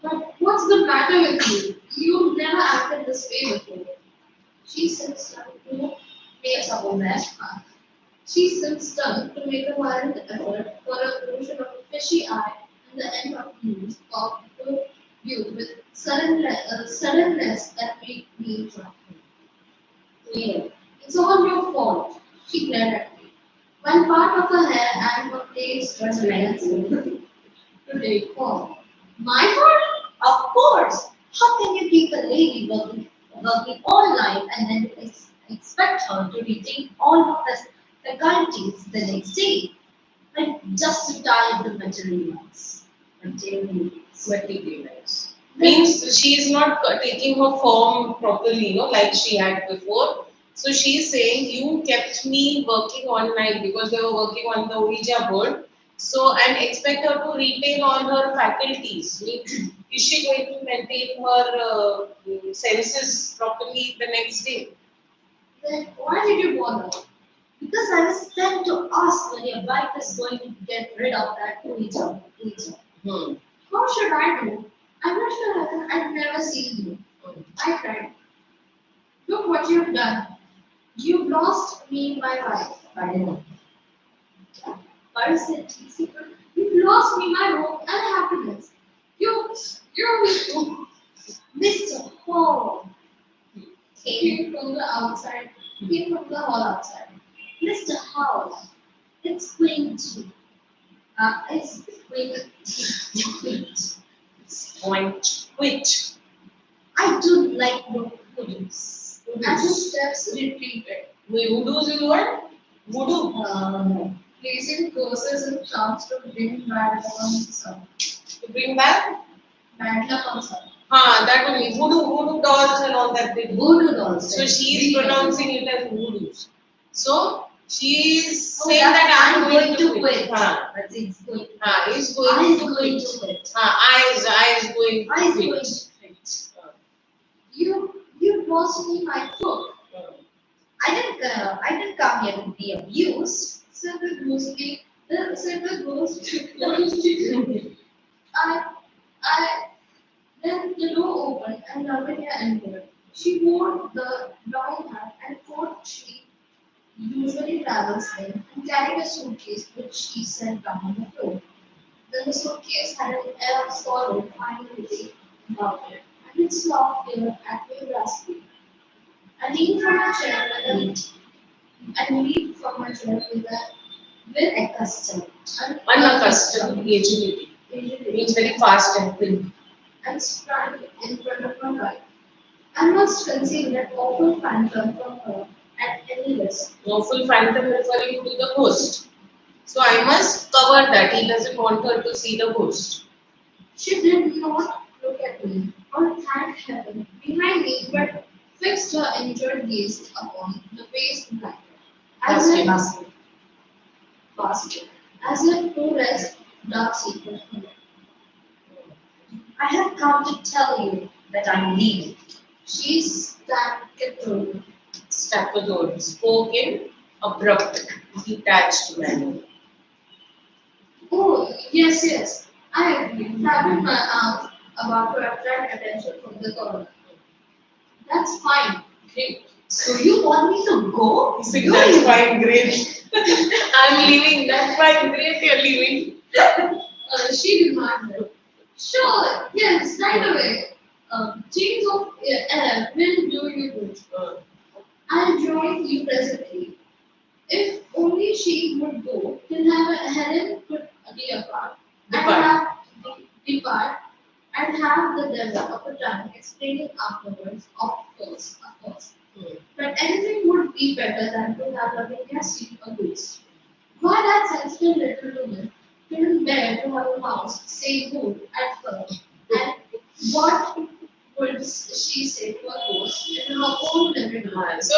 But what's the matter with you? You've never acted this way before. She seemed stunned to make a woman. She seemed stunned to make a violent effort for a notion of a fishy eye and the end of news of the view with suddenness that made me drop. Neil, it's all your fault. She glared at me. One part of her hair and her face was relaxing to take off. My fault? Of course. How can you keep a lady working all night and then expect her to retain all of her faculties the next day? Like just to tie up the materials. Materialize. Means she is not taking her form properly, like she had before. So she is saying, you kept me working all night because they were working on the Ouija board. So, and expect her to retain all her faculties. Means, is she going to maintain her senses properly the next day? Then why did you bother? Because I was sent to ask when your wife is going to get rid of that Ouija. Hmm. How should I know? I'm not sure I've never seen you. I cried. Look what you've done. You've lost me my wife. Pardon. But said, you've lost me my hope and happiness. You, Mr. Hall came from the outside, came from the hall outside. Mr. Hall, it's going to, it's going to Quit. I do like no hoodoos. And the steps retreated. Wait, voodoos is what? Voodoo. Placing curses and charms to bring bad luck on some. To bring back? Bad luck on some. That only. Voodoo dolls and all that. Voodoo dolls. So she is pronouncing it as voodoos. So she is Oh, saying that I'm going to quit. But it's going to Is going to going quit. to quit. Eyes going to I is quit. going to quit. You lost me my cook. I didn't come here to be abused. Said the ghost. I then the door opened and Lavinia entered. She wore the brown hat and coat she usually travels in and carried a suitcase which she set down on the floor. Then the suitcase had an air of sorrow finally about it, and its soft air at me raspy. I leaned from my chair and leaped from my chair with accustomed, Unaccustomed agility. Means very fast and quick. and sprang in front of my wife. I must conceal that awful phantom from her at any ridiculous. Awful phantom referring to the ghost. So I must cover that. He doesn't want her to see the ghost. She did not look at me or thank heaven behind me, but fixed her injured gaze upon the face behind her. As if basket, as if to rest dark secret. I have come to tell you that I'm leaving. She stampeded. Staccato spoke in abrupt, detached manner. Oh, yes, yes. I agree. Tapping my arms about to attract attention from the corner. That's fine. Great. So you want me to go? That's fine, great. I'm leaving. That's fine, great. You're leaving. She demanded. Sure, yes, right away. Change of air will do you good. I'll join you presently. If only she would go, then Helen could depart depart and have the devil of a time explaining afterwards. Of course. But anything would be better than to have Lavinia see a ghost. Why that sensitive little woman couldn't bear to have a mouse say good at her, and what would she say to a ghost in her own living room? So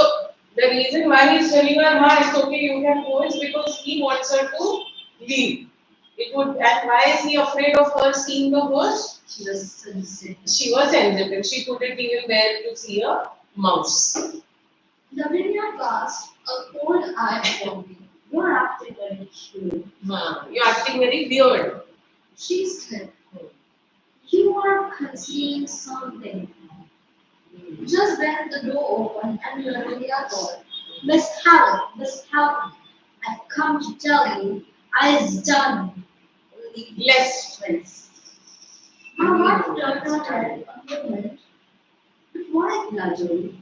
the reason why he's telling her, "Ma, it's okay, you can go," is because he wants her to leave. It would, and why is he afraid of her seeing the ghost? She was sensitive. She was sensitive. She couldn't even bear to see a mouse. Lavinia cast a cold eye upon me. You're acting very cute. You're acting very weird. She said, you are concealing something. Just then the door opened and Lavinia called, Miss Helen, I've come to tell you I's done. Less stress. My wife turned her head a moment. Why gradually?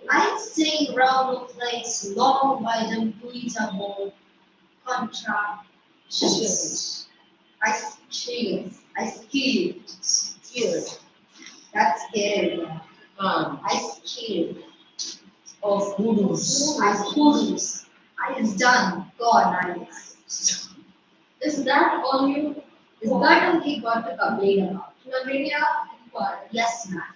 I'm staying round a place long by the Guita board contract. I scared. That's scary. I scared. Of hoodoos. I is done. God, nice. Is that all he got to complain about? Lavinia inquired. Yes, ma'am.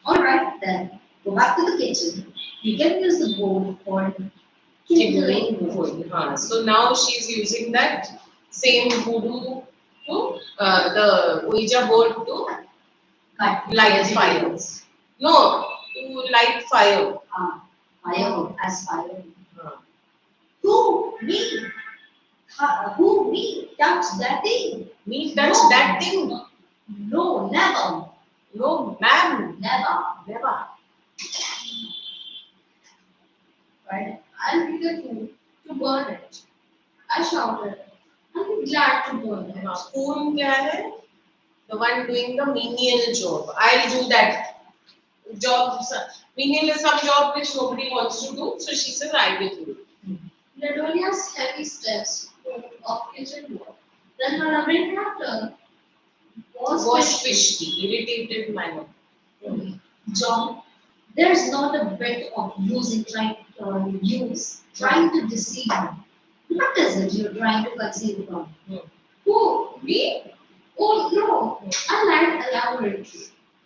All right then. Go back to the kitchen. You can use the board for kindling wood. So now she's using that same voodoo to the Ouija board to light fires. No, to light fire. Fire. Who? Me? Who? Me? Touch that thing? Me touch that thing? No, never. No, ma'am. Never. Right? I'll be the fool to burn it. I shouted. I'll be glad to burn it. Spoon kya hai? The one doing the menial job. I'll do that job. Menial is some job which nobody wants to do, so she says I will do it. Ladonia's heavy steps off kitchen wall. Then her Lavinia turned was fishy, irritated manner. John, there's not a bit of trying to deceive me. What is it you're trying to conceal from? Who? Me? Oh no! I lied elaborately,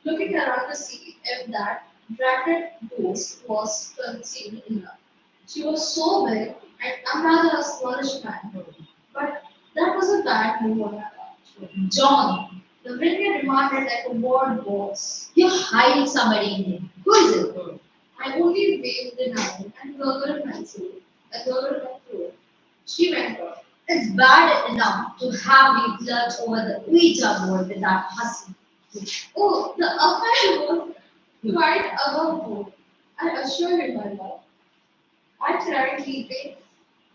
looking around to see if that dreaded ghost was concealed enough. She was so big, and I'm rather a smallish man. But that was a bad move on her part. John, the Lavinia demanded like a ward boss. You're hiding somebody in here. Who is it? I only waved the knife and gurgled my throat. She went on. It's bad enough to have me flirt over the Ouija board with that hussy. Oh, the affair was quite above board. I assure you, my love. I tried keeping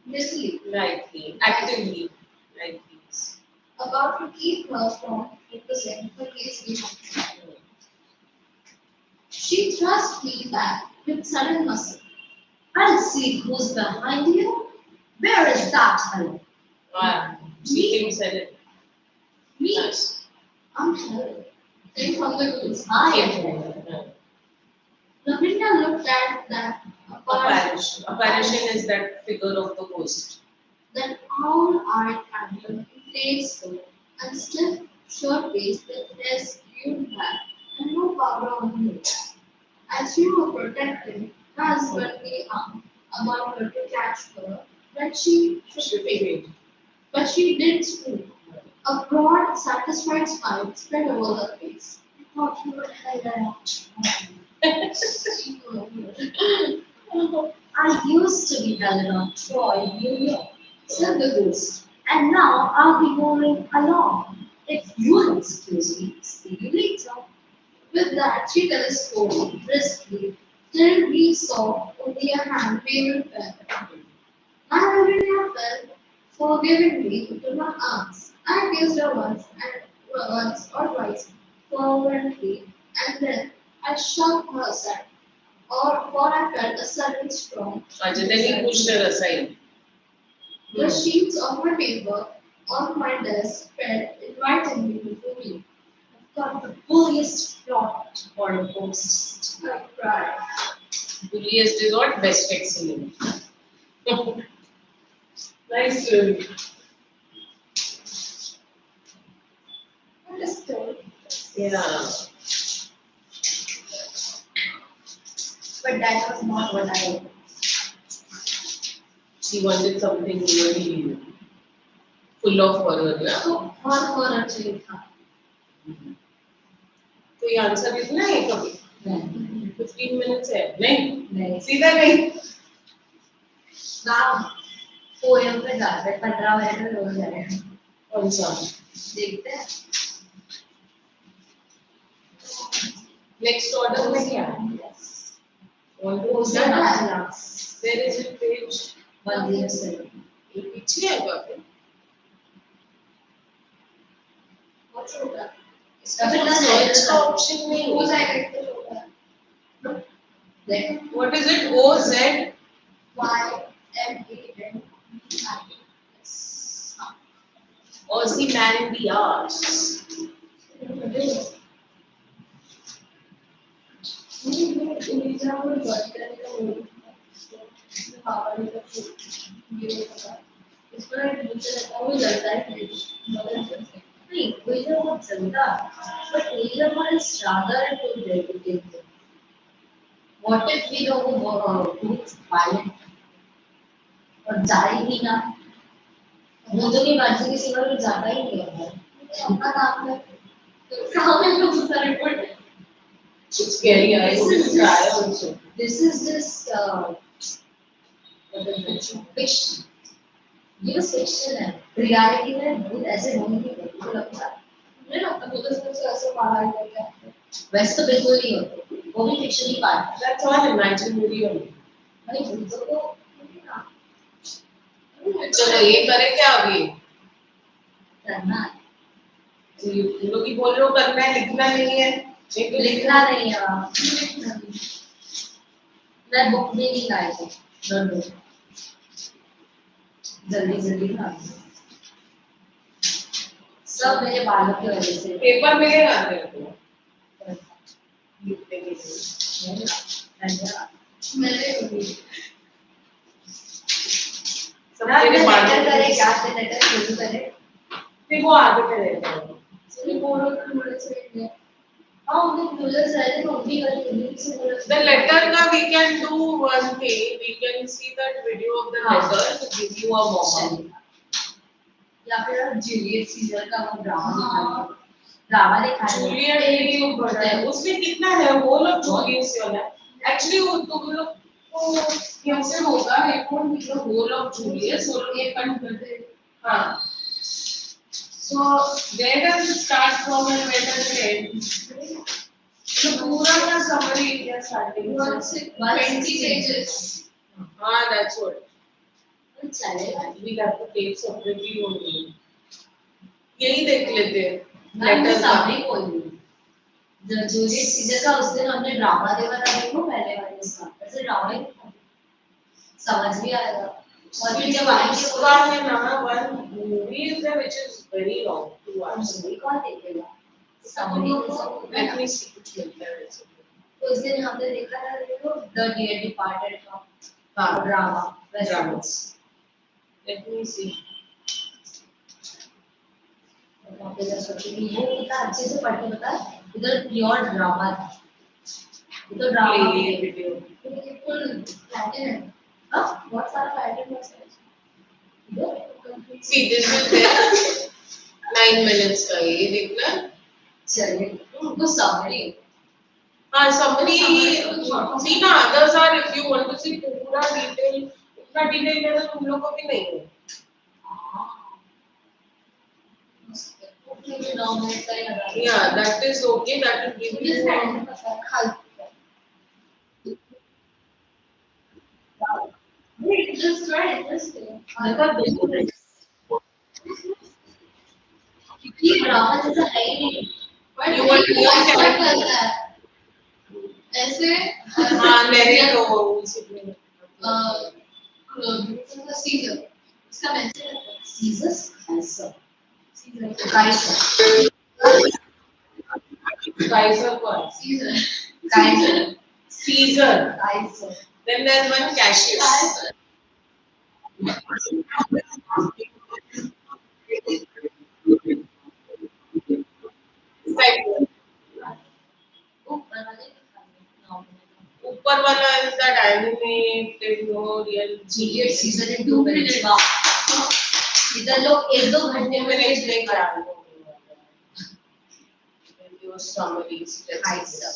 busily. Actively. About to keep her from focusing her gaze behind her. She thrust me back with sudden muscle. I'll see who's behind you. Where is that Helen? She thinks that it. Me? I'm Helen. Came from the goose. Ah, yes. Lavanya looked at that Apparition is that figure of the ghost. that owl-eyed antler in plain coat and stiff shirt-waist with hair skewed back and no powder on her head. As she was protecting her husbandly arm about her to catch her, that she should wait. But she did scream. A broad, satisfied smile spread over her face. I thought you would hide her out. I used to be held on Troy, New York, said the ghost, and now I'll be going along. If you'll excuse me, see you later. With that, she telescoped briskly till we saw only a hand waving back. I already felt forgivingly into my arms. I kissed her once or twice fervently, and then I shoved her aside, for I felt a sudden strong. Then he pushed her aside. The sheets of my paper on my desk spread invitingly before me. I've got the bulliest plot for a ghost. I cried. Julius is not best excellent. Nice story. Understood. Yeah. But that was not what I wanted. She wanted something really full of horror. Yeah. So, horror चाहिए था. तो ये answer लिखना है कभी? नहीं. 15 minutes है? नहीं. नहीं. सीधा नहीं. नाम पोएम पे जाते हैं 15 मिनट में हो जाएगा. कौन सा? देखते हैं. Next order में क्या? Yes. Want to Who's start? that? Where is it page? 107. ये पीछे है काफी. What's होगा? इसका तो search का option नहीं हो है. जाएगा तो होगा. Then What is it? OZ? YMAN. Ozymandias. What if we don't do violent और जाए ही ना मुझे नहीं मर्जी किसी और को जाता ही नहीं है अपना काम है तो काम है तो दूसरा report It's scary. I will try also. this is just what is it fiction ये fiction है reality में बहुत ऐसे होने की मुझे लगता है मुझे लगता है मुझे सबसे ऐसे मारा है क्या वैसे तो बिल्कुल नहीं होते वो भी fiction ही पार्ट है That's all imaginary only. नहीं भूतों को चलो ये करें क्या अभी? करना है तुम लोग ही बोल रहे हो करना है, लिखना नहीं है. लिखना नहीं है मैं बुक भी नहीं लाई थी जल्दी जल्दी ना सब मेरे बालों की वजह से पेपर मिलेगा मेरे को लिखने के लिए. मेरे सब मेरे बालों करे क्या लेटर शुरू करे फिर वो आगे करेगा. सुनी बोलो तो मुझे से हाँ उन्हें यूजर्स रहते तो उनकी गलती से बोलो The letter का we can do one thing. We can see that video of the letter to give you a moment. या फिर जूलियस सीजर का वो ड्रामा दिखा जूलियट भी बड़ा है. उसमें कितना है होल ऑफ जूलियस वाला. Actually वो तुम लोग को कैसे होगा? It won't be the whole of Julius. वो लोग ये कट करते. हाँ. So where does it start from and where does it end? तो पूरा का summary क्या starting? 20 pages. हाँ, that's what. चलेगा We have to take separately only. यही देख लेते हैं. मैं सामने बोल रही हूँ जब जूलियस सीजर का उस दिन हमने ड्रामा देखा था देखो पहले वाले उसका ऐसे ड्रामा ही समझ भी आएगा और फिर जब आएंगे उसका है ना one movie is there which is very long 2 hours. Movie कौन देखेगा somebody is Let me see कुछ मिलता है वैसे। तो उस दिन हमने देखा था देखो द डियर डिपार्टेड का हाँ ड्रामा ड्रामा। वैसे Let me see। वहाँ पे जैसा कि वो कितना अच्छे से पढ़ के बता इधर प्योर ड्रामा था इधर ड्रामा Play video। बिल्कुल पैटर्न है हाँ बहुत सारा पैटर्न है See this is there 9 minutes का ये देखना। चलिए वो समरी हाँ summary see ना others are if you want to see पूरा detail उतना detail लेना तुम लोग को भी नहीं है। Yeah, that is okay. That will give you. Wait, just try it this way. क्योंकि ड्रामा जैसा है ही नहीं You want more ऐसे हाँ narrate हो उसी में। सीजर इसका मेंशन है सीजर्स कैसर काइसर Kaiser कौन? Caesar Kaiser Caesar. Kaiser Then there's one Cassius. Right. ऊपर वाला is that animated no real Julius Caesar in 2 minutes इधर लोग 1-2 घंटे में minutes देख में रहा कर your summaries. Kaiser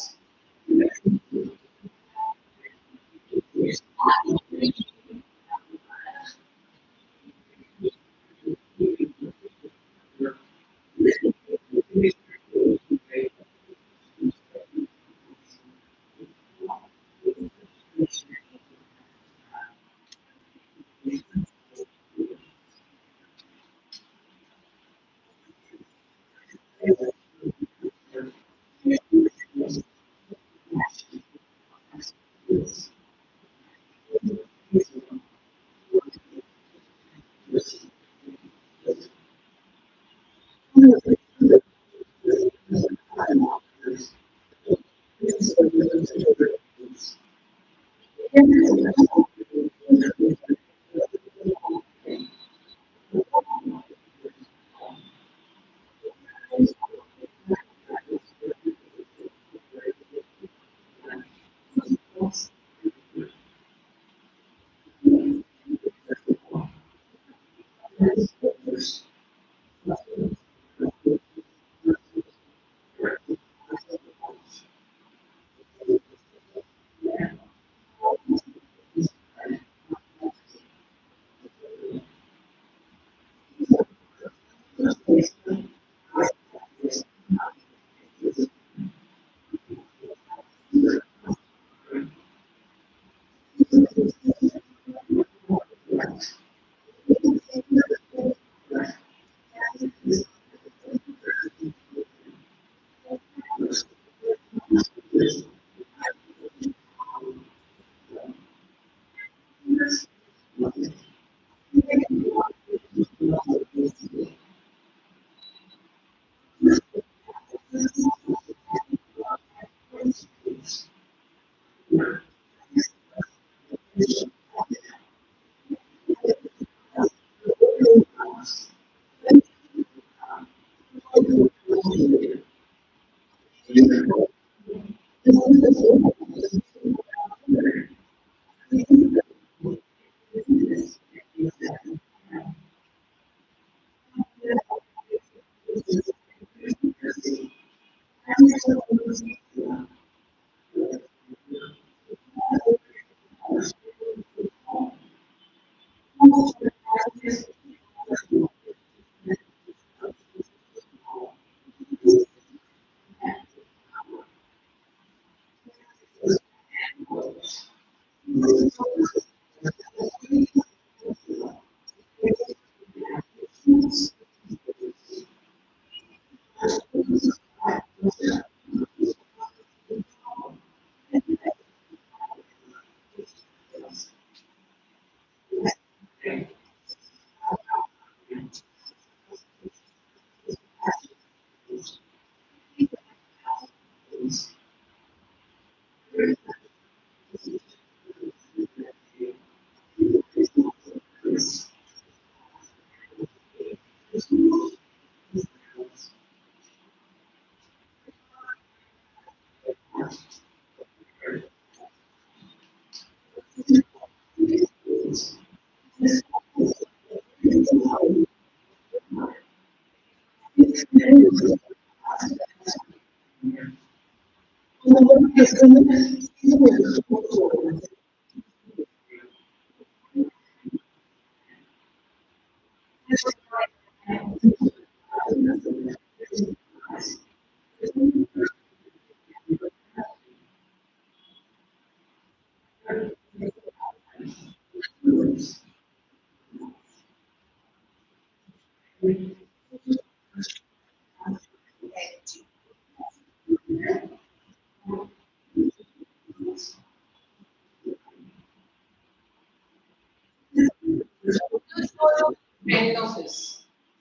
Brutus was a friend of his.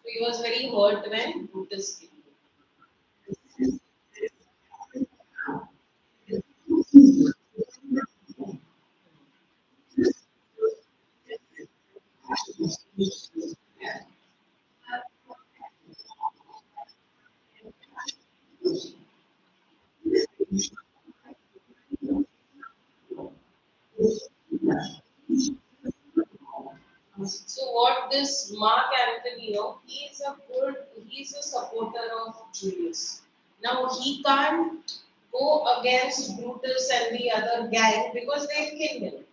So he was very hurt when Brutus came. So what this Mark Antony, he's a supporter of Julius. Now he can't go against Brutus and the other gang because they killed him.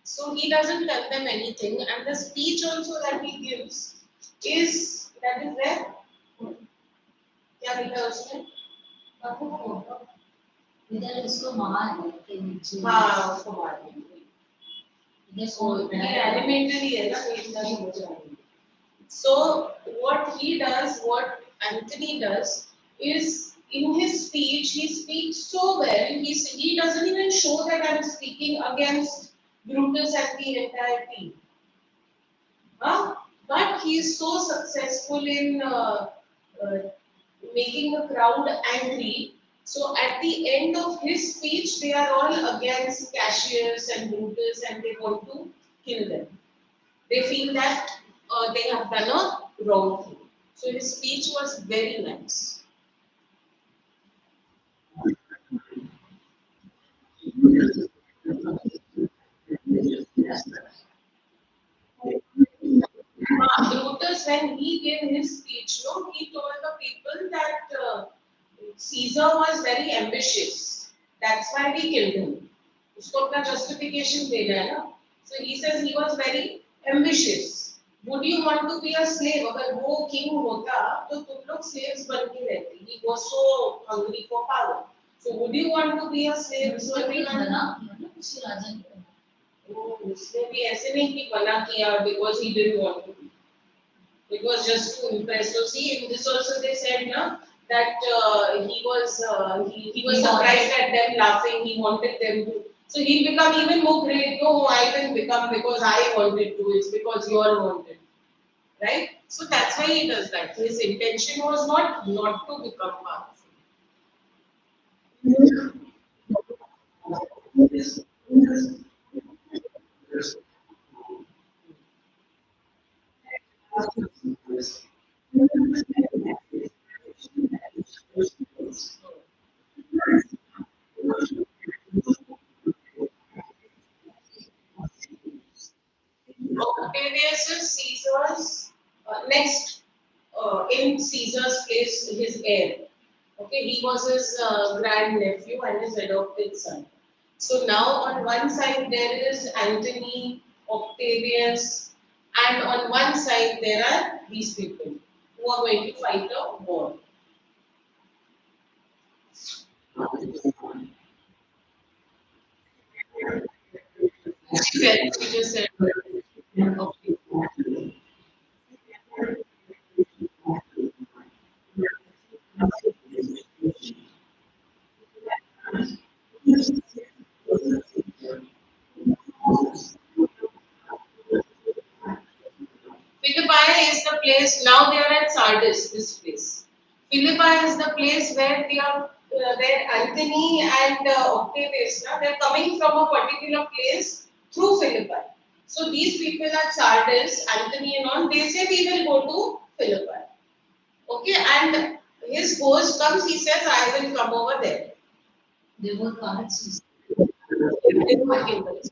So he doesn't tell them anything, and the speech also that he gives is that is there. क्या लिखा है उसमें? इधर इसको मार के नीचे हाँ उसको मार दिया. इधर So कौन ये elementary है ना, तो इतना समझ आएगा. So what he does, what Anthony does, is in his speech he speaks so well. He doesn't even show that I'm speaking against Brutus and the entire team. Huh? But he is so successful in making the crowd angry. So at the end of his speech, they are all against Cassius and Brutus and they want to kill them. They feel that they have done a wrong thing. So his speech was very nice. Brutus, when he gave his speech, no, he told the people that Caesar was very ambitious. That's why we killed him. उसको अपना justification देना है ना. So he says he was very ambitious. Would you want to be a slave? अगर वो king होता तो तुम लोग slaves बन के रहते. He was so hungry for power. So would you want to be a slave? So everyone बना ना किसी राजा ने उसने भी ऐसे नहीं कि बना किया because he didn't want to. It was just to impress. So see, in this also they said na, that he was surprised at them laughing. He wanted them to. So he become even more great. No, I didn't become because I wanted to. It's because you all wanted, right? So that's why he does that. His intention was not to become powerful. Octavius is Caesar's next in Caesar's place, his heir. Okay, he was his grand nephew and his adopted son. So now on one side there is Antony, Octavius, and on one side there are these people who are going to fight a war. She just said, okay. Philippi is the place, now they are at Sardis, this place. Philippi is the place where they are, where Anthony and Octavius, they're coming from a particular place through Philippi. So these people at Sardis, Anthony and all, they say we will go to Philippi. Okay, and his ghost comes, he says, I will come over there. they were guards They were kingdoms.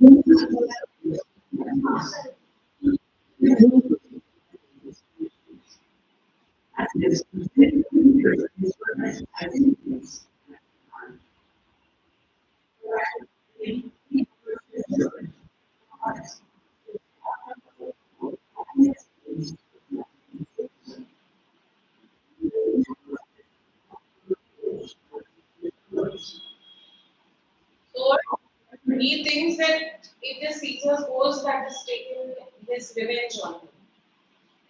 he thinks that if the Caesar goes, that is taking his revenge on him.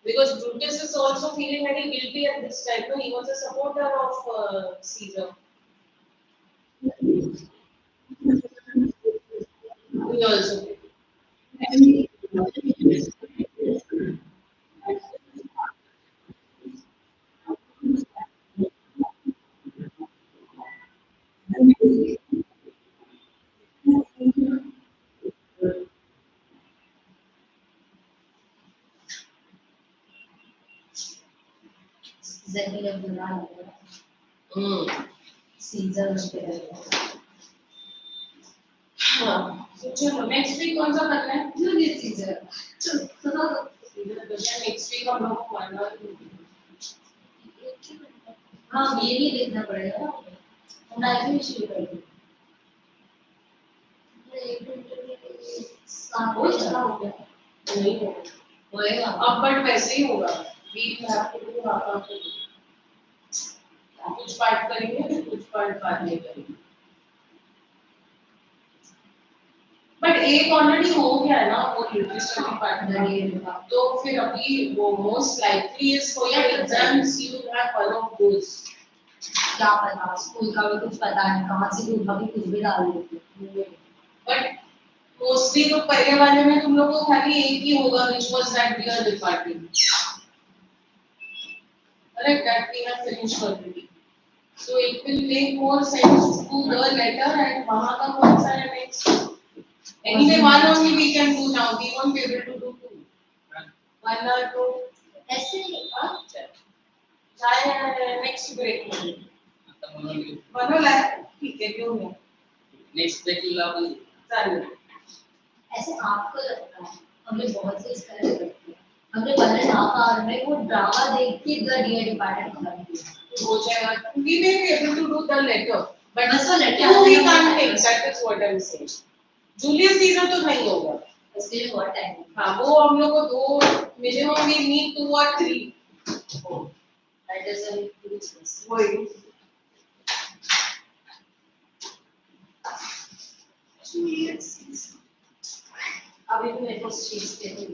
Because Brutus is also feeling very guilty at this time. No, he was a supporter of Caesar. He also. Zebulon Buran, Hmm. Caesar was there. हाँ, तो चलो next week कौन सा करना है? Julius Caesar. चलो Next week हम लोग को मानना है। हाँ ये नहीं देखना पड़ेगा ना हम लाइव में शुरू कर देंगे हो गया नहीं होगा। होएगा अब बट वैसे ही होगा। वीक में आपको तो आपका कुछ पार्ट करेंगे कुछ पार्ट बाद में करेंगे। बट एक ऑलरेडी हो गया है ना वो न्यूट्रिशन पार्टनर तो फिर अभी वो most likely is for your exams you have one of those. क्या पता स्कूल का भी कुछ पता नहीं कहाँ से भी कभी कुछ भी डाल देते बट मोस्टली तो पहले वाले में तुम लोगों को खाली एक ही होगा which was that we are departing. Correct that we have finished already. So it will make more sense to the letter and वहां का कौन सा है next. Anyway, one only we can do now. We won't be able to do two. One or two. ऐसे चाहे next break में। मनोला ठीक है क्यों नहीं? नेक्स्ट ब्रेक लाओ चल। ऐसे आपको लगता है हमने बहुत से इस तरह से करते हैं हमने पहले नाकार में वो ड्रामा देख के द डियर डिपार्टेड कर दिया हो जाएगा। We may be able to do the letter, but बस वो letter two we can't take. That is what I'm saying. Julius Caesar तो नहीं होगा। उसके लिए बहुत टाइम हाँ वो हम लोग को दो minimum we need 2 or 3. That is a useless वही। अभी भी मेरे को चीज के लिए